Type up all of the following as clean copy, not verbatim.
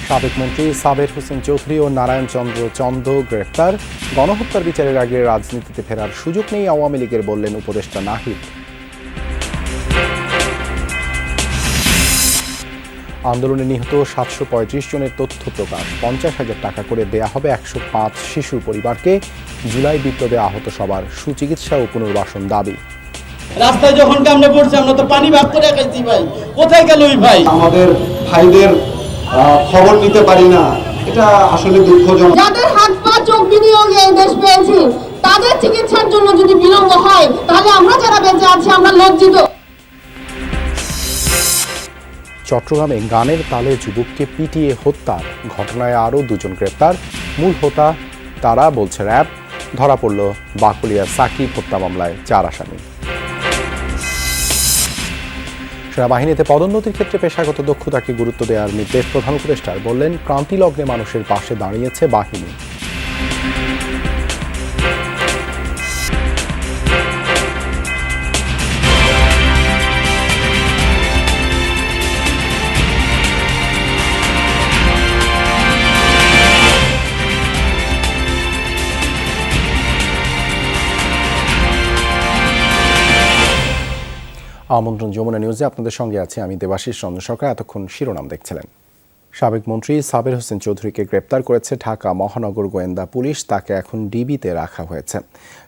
সাবেক মন্ত্রী সাবের হোসেন চৌধুরী ও নারায়ণ চন্দ্র চন্দ গ্রেফতার। গণহত্যার বিচারের আগে রাজনীতিতে ফেরার সুযোগ নেই আওয়ামী লীগের, বললেন উপদেষ্টা নাহিদ। আন্দোলনে নিহত 735 জনের তথ্য প্রকাশ। 50,000 টাকা করে দেয়া হবে 105 শিশুর পরিবারকে। জুলাই বিপ্লবে আহত সবার সুচিকিৎসা ও পুনর্বাসন দাবি। রাস্তায় যখন আমরা পড়ছি আমরা তো পানি ভাগ করে খাইছি ভাই, কোথায় গেল ওই ভাই? আমাদের ভাইদের খবর নিতে পারি না, এটা আসলে দুঃখজনক। যাদের হাত পা চোখ বিনিয়োগে দেশ পেয়েছি তাদের চিকিৎসার জন্য যদি বিলম্ব হয় তাহলে আমরা যারা বেঁচে আছি আমরা লজ্জিত। চট্টগ্রামে গানের তালে যুবককে পিটিয়ে হত্যার ঘটনায় আরও 2 জন গ্রেপ্তার। মূল হোতা তারা, বলছে র্যাব। ধরা পড়ল বাকলিয়ার সাকিব হত্যা মামলায় 4 আসামি। সেনাবাহিনীতে পদোন্নতির ক্ষেত্রে পেশাগত দক্ষতাকে গুরুত্ব দেওয়ার নির্দেশ প্রধান উপদেষ্টার, বললেন ক্রান্তিলগ্নে মানুষের পাশে দাঁড়িয়েছে বাহিনী। আমন্ত্রণ যমুনা নিউজে আপনাদের সঙ্গে আছি আমি দেবাশিস রঞ্জন সরকার। এতক্ষণ শিরোনাম দেখছিলেন। সাবেক মন্ত্রী সাবের হোসেন চৌধুরীকে গ্রেপ্তার করেছে ঢাকা মহানগর গোয়েন্দা পুলিশ। তাকে এখন ডিবিতে রাখা হয়েছে।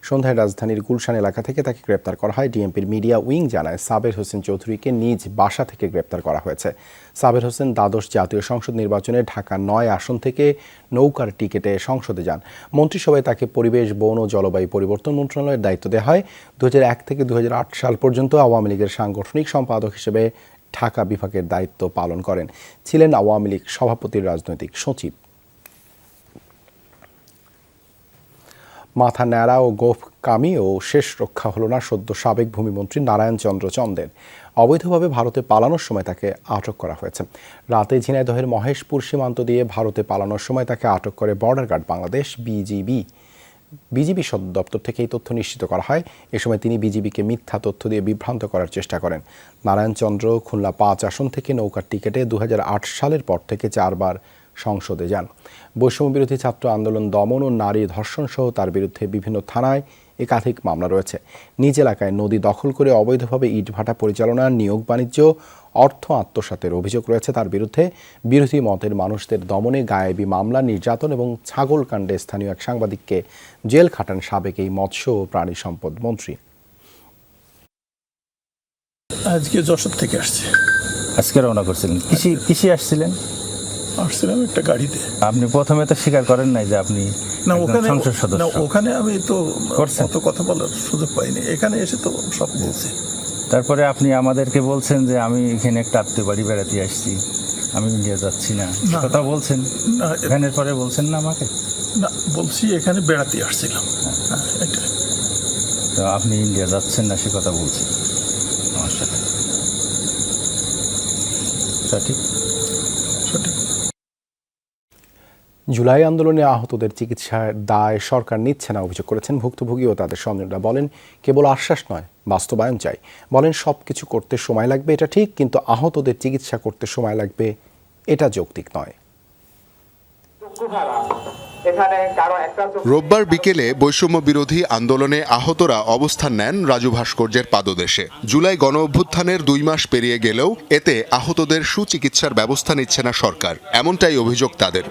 সন্ধ্যায় রাজধানীর গুলশান এলাকা থেকে তাকে গ্রেপ্তার করা হয়। ডিএমপির মিডিয়া উইং জানায়, সাবের হোসেন চৌধুরীকে নিজ বাসা থেকে গ্রেপ্তার করা হয়েছে। সাবের হোসেন দ্বাদশ জাতীয় সংসদ নির্বাচনে ঢাকা 9 আসন থেকে নৌকার টিকিটে সংসদে যান। মন্ত্রিসভায় তাকে পরিবেশ, বন ও জলবায়ু পরিবর্তন মন্ত্রণালয়ের দায়িত্ব দেওয়া হয়। 2001 থেকে 2008 সাল পর্যন্ত আওয়ামী লীগের সাংগঠনিক সম্পাদক হিসেবে ঢাকা বিভাগের দায়িত্ব পালন করেন। ছিলেন আওয়ামী লীগ সভাপতির রাজনৈতিক সচিব। মাথা ন্যাড়া ও গোঁফ কামিয়েও শেষ রক্ষা হলো না সদ্য সাবেক ভূমিমন্ত্রী নারায়ণ চন্দ্র চন্দের। অবৈধভাবে ভারতে পালানোর সময় তাকে আটক করা হয়েছে। রাতে ঝিনাইদহের মহেশপুর সীমান্ত দিয়ে ভারতে পালানোর সময় তাকে আটক করে বর্ডার গার্ড বাংলাদেশ বিজিবি সদর দপ্তর থেকে এই তথ্য নিশ্চিত করা হয়। এ সময় তিনি বিজিবিকে মিথ্যা তথ্য দিয়ে বিভ্রান্ত করার চেষ্টা করেন। নারায়ণ চন্দ্র খুলনা 5 আসন থেকে নৌকার টিকিটে 2008 সালের পর থেকে 4 বার সংসদে যান। বৈষম্য বিরোধী ছাত্র আন্দোলন দমন ও নারী ধর্ষণ সহ তার বিরুদ্ধে বিভিন্ন থানায় একাধিক মামলা রয়েছে। নিজ এলাকায় নদী দখল করে অবৈধভাবে ইটভাটা পরিচালনা, নিয়োগ বাণিজ্য, অর্থ আত্মসাতের অভিযোগ রয়েছে তার বিরুদ্ধে। বিরোধী মতের মানুষদের দমনে গায়েবী মামলা, নির্যাতন এবং ছাগল কাণ্ডে স্থানীয় এক সাংবাদিককে জেল খাটান সাবেক এই মৎস্য ও প্রাণী সম্পদ মন্ত্রী। আজকে যশোর থেকে আসছে। আজকে রওনা করছিলেন? কিসে আসছিলেন? আসছিলাম একটা গাড়িতে। আপনি প্রথমে তো স্বীকার করেন নাই যে আপনি সংসদ সদস্য। ওখানে আমি তো অত কথা বলার সুযোগ পাইনি, এখানে এসে তো সব বলছি। তারপরে আপনি আমাদেরকে বলছেন যে আমি এখানে একটা আত্মীয় বাড়ি বেড়াতে আসছি, আমি ইন্ডিয়া যাচ্ছি না, কথা বলছেন। এখানের পরে বলছেন না আমাকে? না, বলছি এখানে বেড়াতে আসছিলাম। এটা তো আপনি ইন্ডিয়া যাচ্ছেন না সে কথা বলছেন আমার সাথে। সঠিক সঠিক। জুলাই আন্দোলনে আহতদের চিকিৎসার দায় সরকার নিচ্ছে না অভিযোগ করেছেন ভুক্তভোগী ও তাদের স্বজনরা। বলেন, কেবল আশ্বাস নয়, বাস্তবায়ন চাই। বলেন, সব কিছু করতে সময় লাগবে এটা ঠিক, কিন্তু আহতদের চিকিৎসা করতে সময় লাগবে এটা যৌক্তিক নয়। রোববার বিকেলে বৈষম্য বিরোধী আন্দোলনে আহতরা অবস্থান নেন রাজু ভাস্কর্যের পাদদেশে। জুলাই গণ অভ্যুত্থানের 2 মাস পেরিয়ে গেলেও এতে আহতদের সুচিকিৎসার ব্যবস্থা নিচ্ছে না সরকার, এমনটাই অভিযোগ তাদের।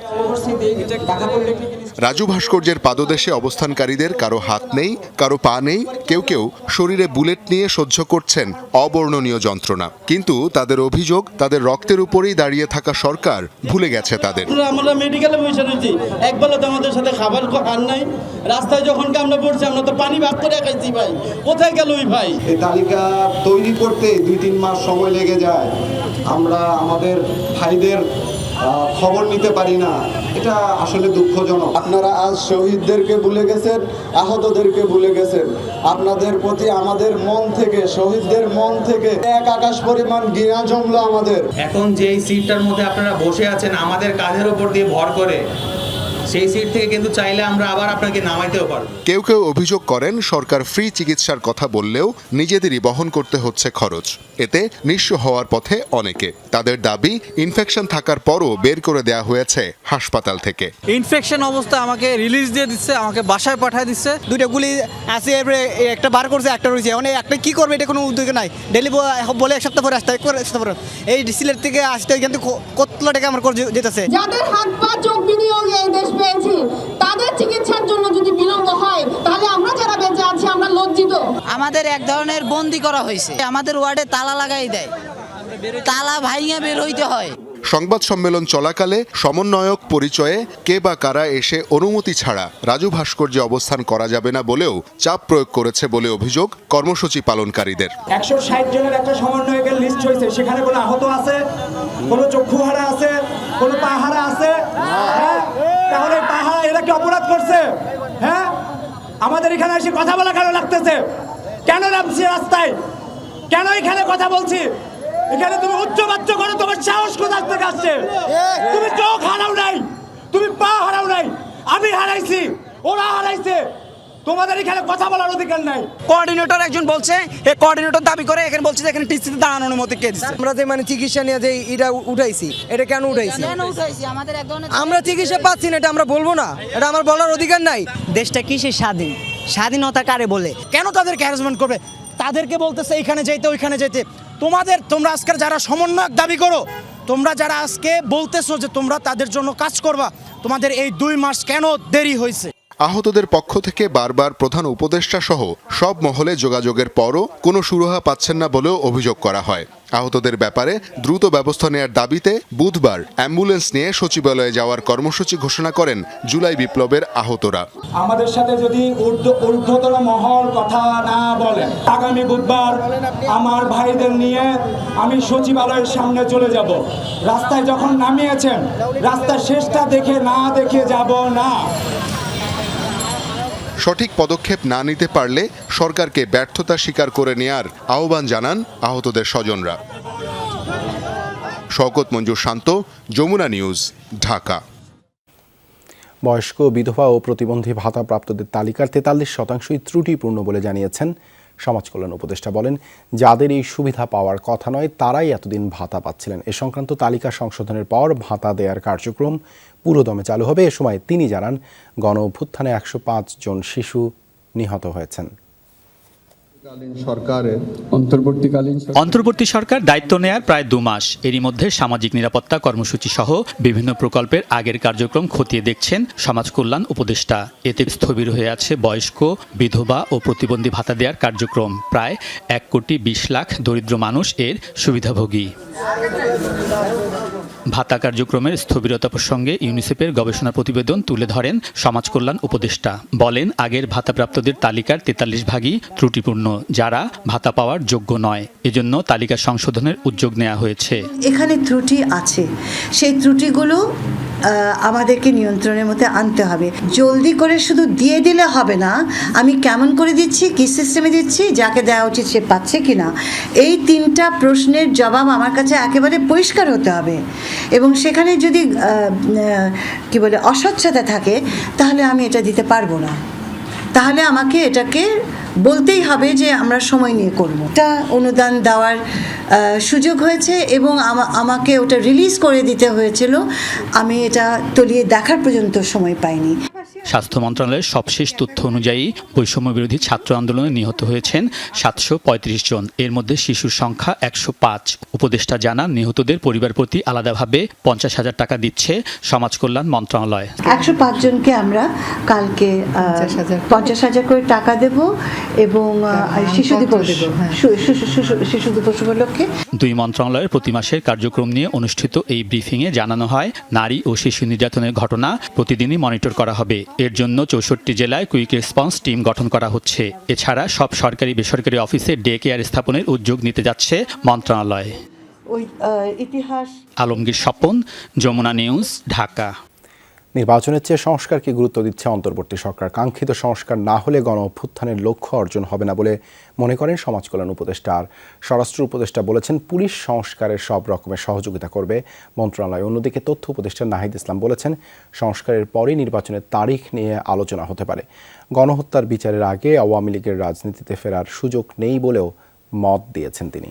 রাজু ভাস্কর্যের পাদদেশে অবস্থানকারীদের কারো হাত নেই, কারো পা নেই, কেউ কেউ শরীরে বুলেট নিয়ে সহ্য করছেন অবর্ণনীয় যন্ত্রণা। কিন্তু তাদের অভিযোগ, তাদের রক্তের উপরেই দাঁড়িয়ে থাকা সরকার ভুলে গেছে তাদের। আমরা মেডিকেলে বসে রয়েছি, একবেলা তো আমাদের সাথে খাবার আর নাই। রাস্তায় যখন আমরা পড়ছি আমরা তো পানি ভাগ করে খাইছি ভাই, কোথায় গেল ওই ভাই? এই তালিকা তৈরি করতে 2-3 মাস সময় লেগে যায়। আমরা আমাদের ভাইদের খবর নিতে পারি না, এটা আসলে দুঃখজনক। আপনারা আজ শহীদদেরকে ভুলে গেছেন, আহতদেরকে ভুলে গেছেন। আপনাদের প্রতি আমাদের মন থেকে, শহীদদের মন থেকে এক আকাশ পরিমাণ ঘৃণা জমলো আমাদের। এখন যেই সিটটার মধ্যে আপনারা বসে আছেন আমাদের কাঁধের উপর দিয়ে ভর করে, সেই সিট থেকে কিন্তু চাইলে আমরা আবার আপনাকে নামাইতেও পারব। কেউ কেউ অভিযোগ করেন, সরকার ফ্রি চিকিৎসার কথা বললেও নিজেদেরই বহন করতে হচ্ছে খরচ। এতে নিঃস্ব হওয়ার পথে অনেকে। তাদের দাবি ইনফেকশন থাকার পরও বের করে দেয়া হয়েছে হাসপাতাল থেকে। ইনফেকশন অবস্থা আমাকে রিলিজ দিয়ে দিচ্ছে, আমাকে বাসায় পাঠিয়ে দিচ্ছে। দুইটা গুলি আছে, একটা বার করছে, একটা রয়েছে, মানে একটা কি করবে এটা কোনো উদ্যোগ নাই। ডেলি বলে এক সপ্তাহ পরে আসতে, এক সপ্তাহ পরে এই সিলেট থেকে আসতে কিন্তু কত টাকা আমার করে যেতেছে। যাদের হাত পা চোখ বিনিয়োগে এই দেশ পেয়েছি, তাদের চিকিৎসার জন্য যদি বিলম্ব হয় তাহলে আমরা যারা বেঁচে আছি আমরা লজ্জিত। আমাদের এক ধরনের বন্দি করা হয়েছে, আমাদের ওয়ার্ডে তালা লাগাই দেয়, তালা ভাঙিয়ে বের হইতে হয়। সংবাদ সম্মেলন চলাকালে সমন্বয়ক পরিচয়ে কে বা কারা এসে অনুমতি ছাড়া রাজু ভাস্কর্যে অবস্থান করা যাবে না বলেও চাপ প্রয়োগ করেছে বলে অভিযোগ কর্মসূচি পালনকারীদের। 160 জনের একটা সমন্বয়কের লিস্ট হয়েছে, সেখানে কোনো আহত আছে, কোনো চক্ষুহারা আছে, কোনো পাহারা আছে? তাহলে পাহারা এরা কি অপরাধ করছে? হ্যাঁ, আমাদের এখানে এসে কথা বলা কেন লাগতেছে? কেন নামছি রাস্তায়? কেন এখানে কথা বলছি? এখানে তুমি উচ্চবাচ্য করো, তোমার সাহস কোথা থেকে আসছে? তুমি চোখ হারাও নাই, তুমি পা হারাও নাই, আমি হারাইছি, ওরা হারাইছে। তোমাদের এখানে কথা বলার অধিকার নাই। কোঅর্ডিনেটর একজন বলছে, এই কোঅর্ডিনেটর দাবি করে এখানে বলছে যে এখানে টিসিতে দাঁড়ানোর অনুমতি কে দিচ্ছে? আমরা যে মানে চিকিৎসা নিয়ে যে এটা উঠাইছি, এটা কেন উঠাইছি? আমাদের এক ধরনের আমরা চিকিৎসা পাচ্ছি না, এটা আমরা বলবো না, এটা আমার বলার অধিকার নাই। দেশটা কিসে স্বাধীন? স্বাধীনতা কারে বলে? কেন তাদেরকে হ্যারাসমেন্ট করবে? তাদেরকে বলতেছে এইখানে যাইতে, ওইখানে যাইতে। তোমরা আজকে যারা সমন্বয়ক দাবি করো, তোমরা যারা আজকে বলতেছো যে তোমরা তাদের জন্য কাজ করবা, তোমাদের এই 2 মাস কেন দেরি হয়েছে? আহতদের পক্ষ থেকে বারবার প্রধান উপদেষ্টা সহ সব মহলে যোগাযোগের পরও কোনো সুরাহা পাচ্ছেন না বলেও অভিযোগ করা হয়। আহতদের ব্যাপারে দ্রুত ব্যবস্থা নেওয়ার দাবিতে বুধবার অ্যাম্বুলেন্স নিয়ে সচিবালয়ে যাওয়ার কর্মসূচি ঘোষণা করেন জুলাই বিপ্লবের আহতরা। আমাদের সাথে যদি ঊর্ধ্বতন মহল কথা না বলে, আগামী বুধবার আমার ভাইদের নিয়ে আমি সচিবালয়ের সামনে চলে যাব। রাস্তায় যখন নামিয়েছেন, রাস্তার শেষটা দেখে যাব না। সঠিক পদক্ষেপ না নিতে পারলে সরকারকে ব্যর্থতা স্বীকার করে নেয়ার আহ্বান জানান আহতদের স্বজনরা। শওকত মঞ্জুর শান্ত, যমুনা নিউজ, ঢাকা। বয়স্ক, বিধবা ও প্রতিবন্ধী ভাতাপ্রাপ্তদের তালিকার 43%ই ত্রুটিপূর্ণ বলে জানিয়েছেন সমাজ কল্যাণ উপদেষ্টা। বলেন, যাদের এই সুবিধা পাওয়ার কথা নয় তারাই এতদিন ভাতা পাচ্ছিলেন। এ সংক্রান্ত তালিকা সংশোধনের পর ভাতা দেওয়ার কার্যক্রম পুরোদমে চালু হবে। এ সময় তিনি জানান, গণ অভ্যুত্থানে 105 জন শিশু নিহত হয়েছেন। অন্তর্বর্তী সরকার দায়িত্ব নেয়ার প্রায় 2 মাস। এরই মধ্যে সামাজিক নিরাপত্তা কর্মসূচি সহ বিভিন্ন প্রকল্পের আগের কার্যক্রম খতিয়ে দেখছেন সমাজ কল্যাণ উপদেষ্টা। এতে স্থবির হয়ে আছে বয়স্ক, বিধবা ও প্রতিবন্ধী ভাতা দেওয়ার কার্যক্রম। প্রায় 1,20,00,000 দরিদ্র মানুষ এর সুবিধাভোগী। ভাতা কার্যক্রমের স্থবিরতা প্রসঙ্গে ইউনিসেফের গবেষণা প্রতিবেদন তুলে ধরেন সমাজ কল্যাণ উপদেষ্টা। বলেন, আগের ভাতাপ্রাপ্তদের তালিকার 43 ভাগই ত্রুটিপূর্ণ, যারা ভাতা পাওয়ার যোগ্য নয়। এজন্য তালিকা সংশোধনের উদ্যোগ নেওয়া হয়েছে। এখানে ত্রুটি আছে, সেই ত্রুটিগুলো আমাদেরকে নিয়ন্ত্রণের মধ্যে আনতে হবে। জলদি করে শুধু দিয়ে দিলে হবে না, আমি কেমন করে দিচ্ছি, কি সিস্টেমে দিচ্ছি, যাকে দেওয়া উচিত সে পাচ্ছে কি না, এই 3টা প্রশ্নের জবাব আমার কাছে একেবারে পরিষ্কার হতে হবে। এবং সেখানে যদি অস্বচ্ছতা থাকে তাহলে আমি এটা দিতে পারবো না। তাহলে আমাকে এটাকে বলতেই হবে যে আমরা সময় নিয়ে করব। এটা অনুদান দেওয়ার সুযোগ হয়েছে এবং আমাকে ওটা রিলিজ করে দিতে হয়েছিল। আমি এটা তলিয়ে দেখার পর্যন্ত সময় পাইনি। স্বাস্থ্য মন্ত্রণালয়ের সবশেষ তথ্য অনুযায়ী বৈষম্য বিরোধী ছাত্র আন্দোলনে নিহত হয়েছেন 735 জন। এর মধ্যে শিশুর সংখ্যা 105। উপদেষ্টা জানান, নিহতদের পরিবার প্রতি আলাদাভাবে 50,000 টাকা দিচ্ছে সমাজ কল্যাণ মন্ত্রণালয়। 105 জনকে আমরা কালকে 50,000 করে টাকা দেব এবং শিশু দিবস উপলক্ষে 2 মন্ত্রণালয়ের প্রতি মাসের কার্যক্রম নিয়ে অনুষ্ঠিত এই ব্রিফিংয়ে জানানো হয়, নারী ও শিশু নির্যাতনের ঘটনা প্রতিদিনই মনিটর করা হবে। এর জন্য 64 জেলায় কুইক রেসপন্স টিম গঠন করা হচ্ছে। এছাড়া সব সরকারি বেসরকারি অফিসে ডে কেয়ার স্থাপনের উদ্যোগ নিতে যাচ্ছে মন্ত্রণালয়। আলমগীর স্বপন, যমুনা নিউজ, ঢাকা। নির্বাচনের চেয়ে সংস্কারকে গুরুত্ব দিচ্ছে অন্তর্বর্তী সরকার। কাঙ্ক্ষিত সংস্কার না হলে গণ অভ্যুত্থানের লক্ষ্য অর্জন হবে না বলে মনে করেন সমাজ কল্যাণ উপদেষ্টা। আর স্বরাষ্ট্র উপদেষ্টা বলেছেন, পুলিশ সংস্কারের সব রকমের সহযোগিতা করবে মন্ত্রণালয়। অন্যদিকে তথ্য উপদেষ্টা নাহিদ ইসলাম বলেছেন, সংস্কারের পরই নির্বাচনের তারিখ নিয়ে আলোচনা হতে পারে। গণহত্যার বিচারের আগে আওয়ামী লীগের রাজনীতিতে ফেরার সুযোগ নেই বলেও মত দিয়েছেন তিনি।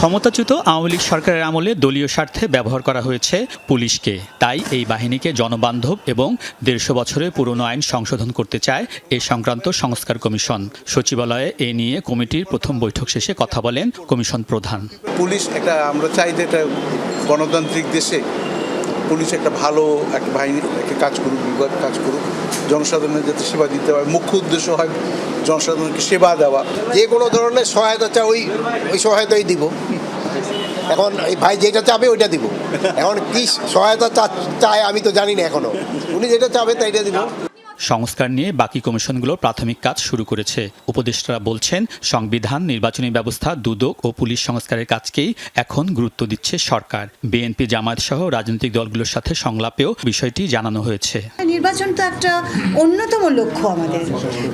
ক্ষমতাচ্যুত আওয়ামী লীগ সরকারের আমলে দলীয় স্বার্থে ব্যবহার করা হয়েছে পুলিশকে, তাই এই বাহিনীকে জনবান্ধব এবং 150 বছরের পুরনো আইন সংশোধন করতে চায় এ সংক্রান্ত সংস্কার কমিশন। সচিবালয়ে এ নিয়ে কমিটির প্রথম বৈঠক শেষে কথা বলেন কমিশন প্রধান। পুলিশ একটা, আমরা চাই যে এটা গণতান্ত্রিক দেশে পুলিশ একটা ভালো একটা বাহিনী একটা কাজ করুক, বিভাগ কাজ করুক, জনসাধারণের যাতে সেবা দিতে হয়। মুখ্য উদ্দেশ্য হয় জনসাধারণকে সেবা দেওয়া। যে কোনো ধরনের সহায়তা চাই ওই সহায়তাই দিব। এখন এই ভাই যেটা চাবে ওইটা দিব। এখন কি সহায়তা চায় আমি তো জানি না এখনো, উনি যেটা চাবে তাইটা দিব। সংস্কার নিয়ে বাকি কমিশনগুলো প্রাথমিক কাজ শুরু করেছে। উপদেষ্টারা বলছেন, সংবিধান, নির্বাচনী ব্যবস্থা, দুদক ও পুলিশ সংস্কারের কাজকেই এখন গুরুত্ব দিচ্ছে সরকার। বিএনপি, জামায়াত সহ রাজনৈতিক দলগুলোর সাথে সংলাপেও বিষয়টি জানানো হয়েছে। নির্বাচন তো একটা অন্যতম লক্ষ্য আমাদের,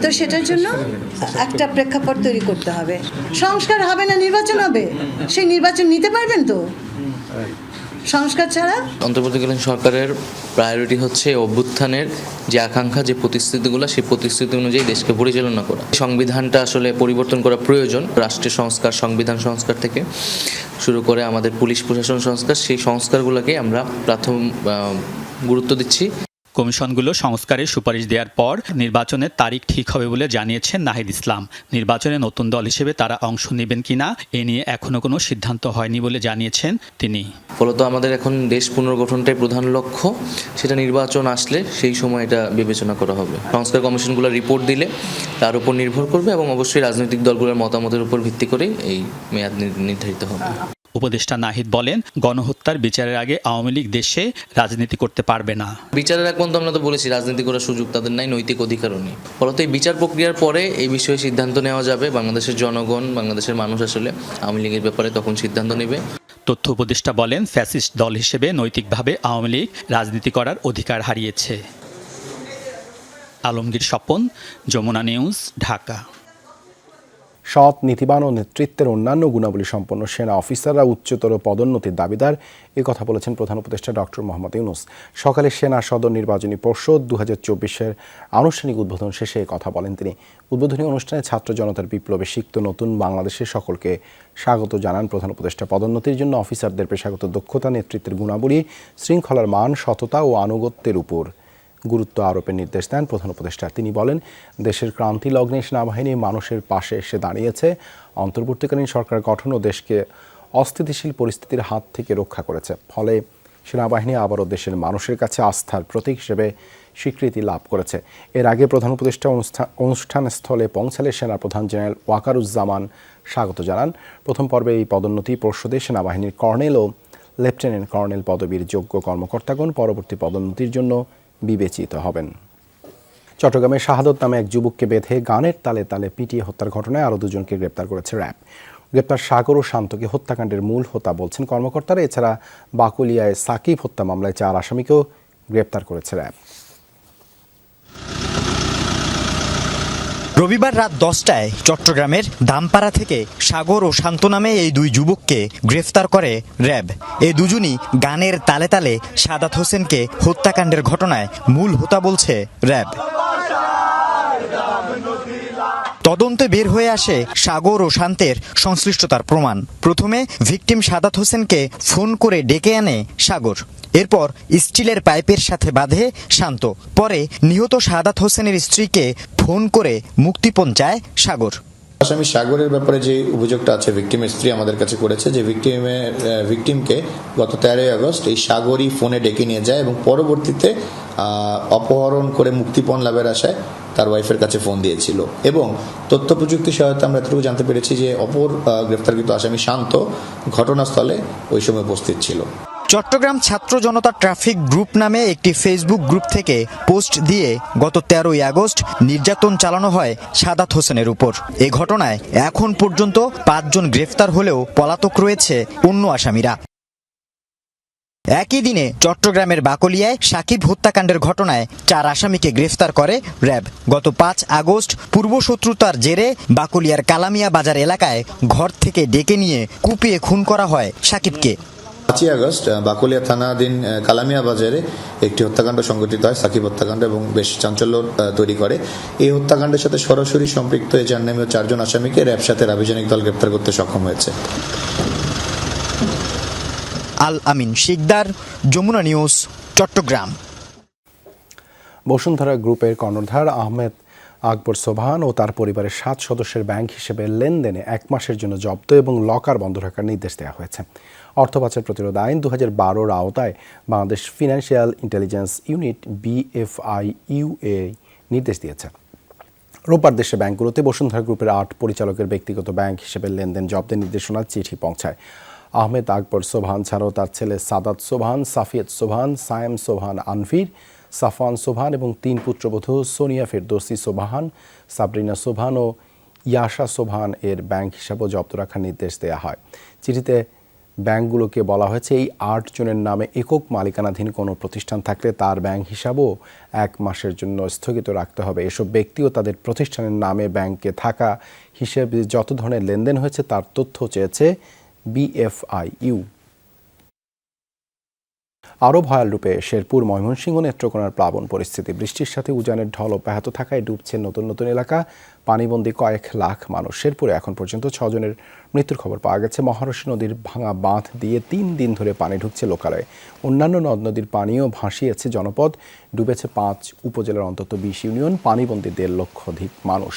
তো সেটার জন্য একটা প্রেক্ষাপট তৈরি করতে হবে। সংস্কার হবে না নির্বাচন হবে, সেই নির্বাচন নিতে পারবেন তো? সংস্কার ছাড়া অন্তর্বর্তীকালীন সরকারের প্রায়োরিটি হচ্ছে অভ্যুত্থানের যে আকাঙ্ক্ষা, যে প্রতিশ্রুতিগুলো, সেই প্রতিশ্রুতি অনুযায়ী দেশকে পরিচালনা করা। সংবিধানটা আসলে পরিবর্তন করা প্রয়োজন। রাষ্ট্রীয় সংস্কার, সংবিধান সংস্কার থেকে শুরু করে আমাদের পুলিশ প্রশাসন সংস্কার, সেই সংস্কারগুলোকে আমরা প্রাথমিক গুরুত্ব দিচ্ছি। কমিশনগুলো সংস্কারের সুপারিশ দেওয়ার পর নির্বাচনের তারিখ ঠিক হবে বলে জানিয়েছেন নাহিদ ইসলাম। নির্বাচনে নতুন দল হিসেবে তারা অংশ নেবেন কিনা এ নিয়ে এখনো কোনো সিদ্ধান্ত হয়নি বলে জানিয়েছেন তিনি। ফলত আমাদের এখন দেশ পুনর্গঠনটাই প্রধান লক্ষ্য, সেটা নির্বাচন আসলে সেই সময় এটা বিবেচনা করা হবে। সংস্কার কমিশনগুলো রিপোর্ট দিলে তার উপর নির্ভর করবে এবং অবশ্যই রাজনৈতিক দলগুলোর মতামতের উপর ভিত্তি করে এই মেয়াদ নির্ধারিত হবে। উপদেষ্টা নাহিদ বলেন, গণহত্যার বিচারের আগে আওয়ামী লীগ দেশে রাজনীতি করতে পারবে না। বিচারের আগ পর্যন্ত আমরা তো বলেছি রাজনীতি করার সুযোগ তাদের নাই, নৈতিক অধিকারও নেই। ফলত এই বিচার প্রক্রিয়ার পরে এই বিষয়ে সিদ্ধান্ত নেওয়া যাবে। বাংলাদেশের জনগণ, বাংলাদেশের মানুষ আসলে আওয়ামী লীগের ব্যাপারে তখন সিদ্ধান্ত নেবে। তথ্য উপদেষ্টা বলেন, ফ্যাসিস্ট দল হিসেবে নৈতিকভাবে আওয়ামী লীগ রাজনীতি করার অধিকার হারিয়েছে। আলমগীর স্বপন, যমুনা নিউজ, ঢাকা। সৎ, নীতিবান ও নেতৃত্বের অন্যান্য গুণাবলী সম্পন্ন সেনা অফিসাররা উচ্চতর পদোন্নতির দাবিদার, এ কথা বলেছেন প্রধান উপদেষ্টা ডক্টর মোহাম্মদ ইউনূস। সকালে সেনা সদর নির্বাচনী পর্ষদ 2024-এর আনুষ্ঠানিক উদ্বোধন শেষে কথা বলেন তিনি। উদ্বোধনী অনুষ্ঠানে ছাত্র জনতার বিপ্লবে সিক্ত নতুন বাংলাদেশের সকলকে স্বাগত জানান প্রধান উপদেষ্টা। পদোন্নতির জন্য অফিসারদের পেশাগত দক্ষতা, নেতৃত্বের গুণাবলী, শৃঙ্খলার মান, সততা ও আনুগত্যের উপর গুরুত্ব আরোপের নির্দেশ দেন প্রধান উপদেষ্টা। তিনি বলেন, দেশের ক্রান্তি লগ্নে সেনাবাহিনী মানুষের পাশে এসে দাঁড়িয়েছে। অন্তর্বর্তীকালীন সরকার গঠন ও দেশকে অস্থিতিশীল পরিস্থিতির হাত থেকে রক্ষা করেছে। ফলে সেনাবাহিনী আবারও দেশের মানুষের কাছে আস্থার প্রতীক হিসেবে স্বীকৃতি লাভ করেছে। এর আগে প্রধান উপদেষ্টা অনুষ্ঠানস্থলে পৌঁছালে সেনাপ্রধান জেনারেল ওয়াকারুজ্জামান স্বাগত জানান। প্রথম পর্বে এই পদোন্নতি পর্ষদে সেনাবাহিনীর কর্নেল ও লেফটেন্যান্ট কর্নেল পদবীর যোগ্য কর্মকর্তাগণ পরবর্তী পদোন্নতির জন্য বিবেচিত হবেন। চট্টগ্রামে শাহাদত নামে এক যুবককে বেঁধে গানের তালে তালে পিটিয়ে হত্যার ঘটনায় আরও দুজনকে গ্রেপ্তার করেছে র্যাব। গ্রেপ্তার সাগর ও শান্তকে হত্যাকাণ্ডের মূল হোতা বলছেন কর্মকর্তারা। এছাড়া বাকুলিয়ায় সাকিব হত্যা মামলায় 4 আসামিকেও গ্রেপ্তার করেছে র্যাব। রবিবার রাত 10টায় চট্টগ্রামের দামপাড়া থেকে সাগর ও শান্ত নামে এই দুই যুবককে গ্রেফতার করে র্যাব। এই দুজনই গানের তালে তালে সাদাত হোসেনকে হত্যাকাণ্ডের ঘটনায় মূল হোতা বলছে র্যাব। তদন্তে বের হয়ে আসে সাগর ও শান্তের সংশ্লিষ্টতার প্রমাণ। প্রথমে ভিকটিম সাদাত হোসেনকে ফোন করে ডেকে আনে সাগর, এরপর স্টিলের পাইপের সাথে বাঁধে শান্ত। পরে নিহত সাদাত হোসেনের স্ত্রীকে ফোন করে মুক্তিপণ চায় সাগর। আসামি সাগরের ব্যাপারে যে অভিযোগটা আছে ভিকটিমের স্ত্রী আমাদের কাছে করেছে, যে ভিকটিমকে গত 13 আগস্ট এই সাগরই ফোনে ডেকে নিয়ে যায় এবং পরবর্তীতে অপহরণ করে মুক্তিপণ লাভের আশায় তার ওয়াইফের কাছে ফোন দিয়েছিল। এবং তথ্য প্রযুক্তি সহায়তা আমরা এতটুকু জানতে পেরেছি যে অপর গ্রেফতারকৃত আসামি শান্ত ঘটনাস্থলে ওই সময় উপস্থিত ছিল। চট্টগ্রাম ছাত্র জনতা ট্রাফিক গ্রুপ নামে একটি ফেসবুক গ্রুপ থেকে পোস্ট দিয়ে গত 13 আগস্ট নির্যাতন চালানো হয় সাদাত হোসেনের উপর। এই ঘটনায় এখন পর্যন্ত 5 জন গ্রেফতার হলেও পলাতক রয়েছে অন্য আসামিরা। একই দিনে চট্টগ্রামের বাকলিয়ায় সাকিব হত্যাকাণ্ডের ঘটনায় 4 আসামিকে গ্রেফতার করে র্যাব। গত 5 আগস্ট পূর্বশত্রুতার জেরে বাকলিয়ার কালামিয়া বাজার এলাকায় ঘর থেকে ডেকে নিয়ে কুপিয়ে খুন করা হয় সাকিবকে। 5 আগস্ট বাকলিয়া থানাধীন কালামিয়া বাজারে একটি হত্যাকাণ্ড সংঘটিত হয়, সাকিব হত্যাকাণ্ড, এবং বেশ চাঞ্চল্য তৈরি করে। এই হত্যাকাণ্ডের সাথে সরাসরি সম্পৃক্ত এই 4 নামীয় 4 জন আসামিকে র্যাব সাথে আভিযানিক দল গ্রেপ্তার করতে সক্ষম হয়েছে। আল আমিন শিকদার, যমুনা নিউজ, চট্টগ্রাম। বসুন্ধরা গ্রুপের কর্ণধার আহমেদ আকবর সোবহান ও তার পরিবারের 7 সদস্যের ব্যাংক হিসেবে লেনদেনে 1 মাসের জন্য জব্দ এবং লকার বন্ধ রাখার নির্দেশ দেওয়া হয়েছে। অর্থ পাচার প্রতিরোধ আইন 2012-র আওতায় Bangladesh financial intelligence unit BFIUA নির্দেশ দিয়েছে। রোববার দেশে ব্যাংকগুলোতে বসুন্ধরা গ্রুপের 8 পরিচালকের ব্যক্তিগত ব্যাংক হিসেবে লেনদেন জব্দের নির্দেশনার চিঠি পৌঁছায়। আহমেদ আকবর সোবহান ছাড়াও তার ছেলে সাদাত সোবহান, সাফিয়েত সোবহান, সায়েম সোবহান আনফির, সাফওয়ান সোবহান এবং 3 পুত্রবধূ সোনিয়া ফেরদৌসি সোবহান, সাবরিনা সোবহান ও ইয়াশা সোবহান এর ব্যাংক হিসাবেও জব্দ রাখার নির্দেশ দেওয়া হয়। চিঠিতে ব্যাংকগুলোকে বলা হয়েছে এই 8 জনের নামে একক মালিকানাধীন কোনো প্রতিষ্ঠান থাকলে তার ব্যাংক হিসাবও 1 মাসের জন্য স্থগিত রাখতে হবে। এসব ব্যক্তি ও তাদের প্রতিষ্ঠানের নামে ব্যাংকে থাকা হিসেবে যত ধরনের লেনদেন হয়েছে তার তথ্য চেয়েছে BFIU। আরও ভয়াল রূপে শেরপুর, ময়মনসিংহ, নেত্রকোনার প্লাবন পরিস্থিতি। বৃষ্টির সাথে উজানের ঢল অব্যাহত থাকায় ডুবছে নতুন নতুন এলাকা, পানিবন্দী কয়েক লাখ মানুষ। শেরপুরে এখন পর্যন্ত 6 জনের মৃত্যুর খবর পাওয়া গেছে। মহারশী নদীর ভাঙা বাঁধ দিয়ে 3 দিন ধরে পানি ঢুকছে লোকালয়ে। অন্যান্য নদ নদীর পানিও ভাসিয়েছে জনপদ। ডুবেছে 5 উপজেলার অন্তত 20 ইউনিয়ন, পানিবন্দী 1.5 লক্ষাধিক মানুষ।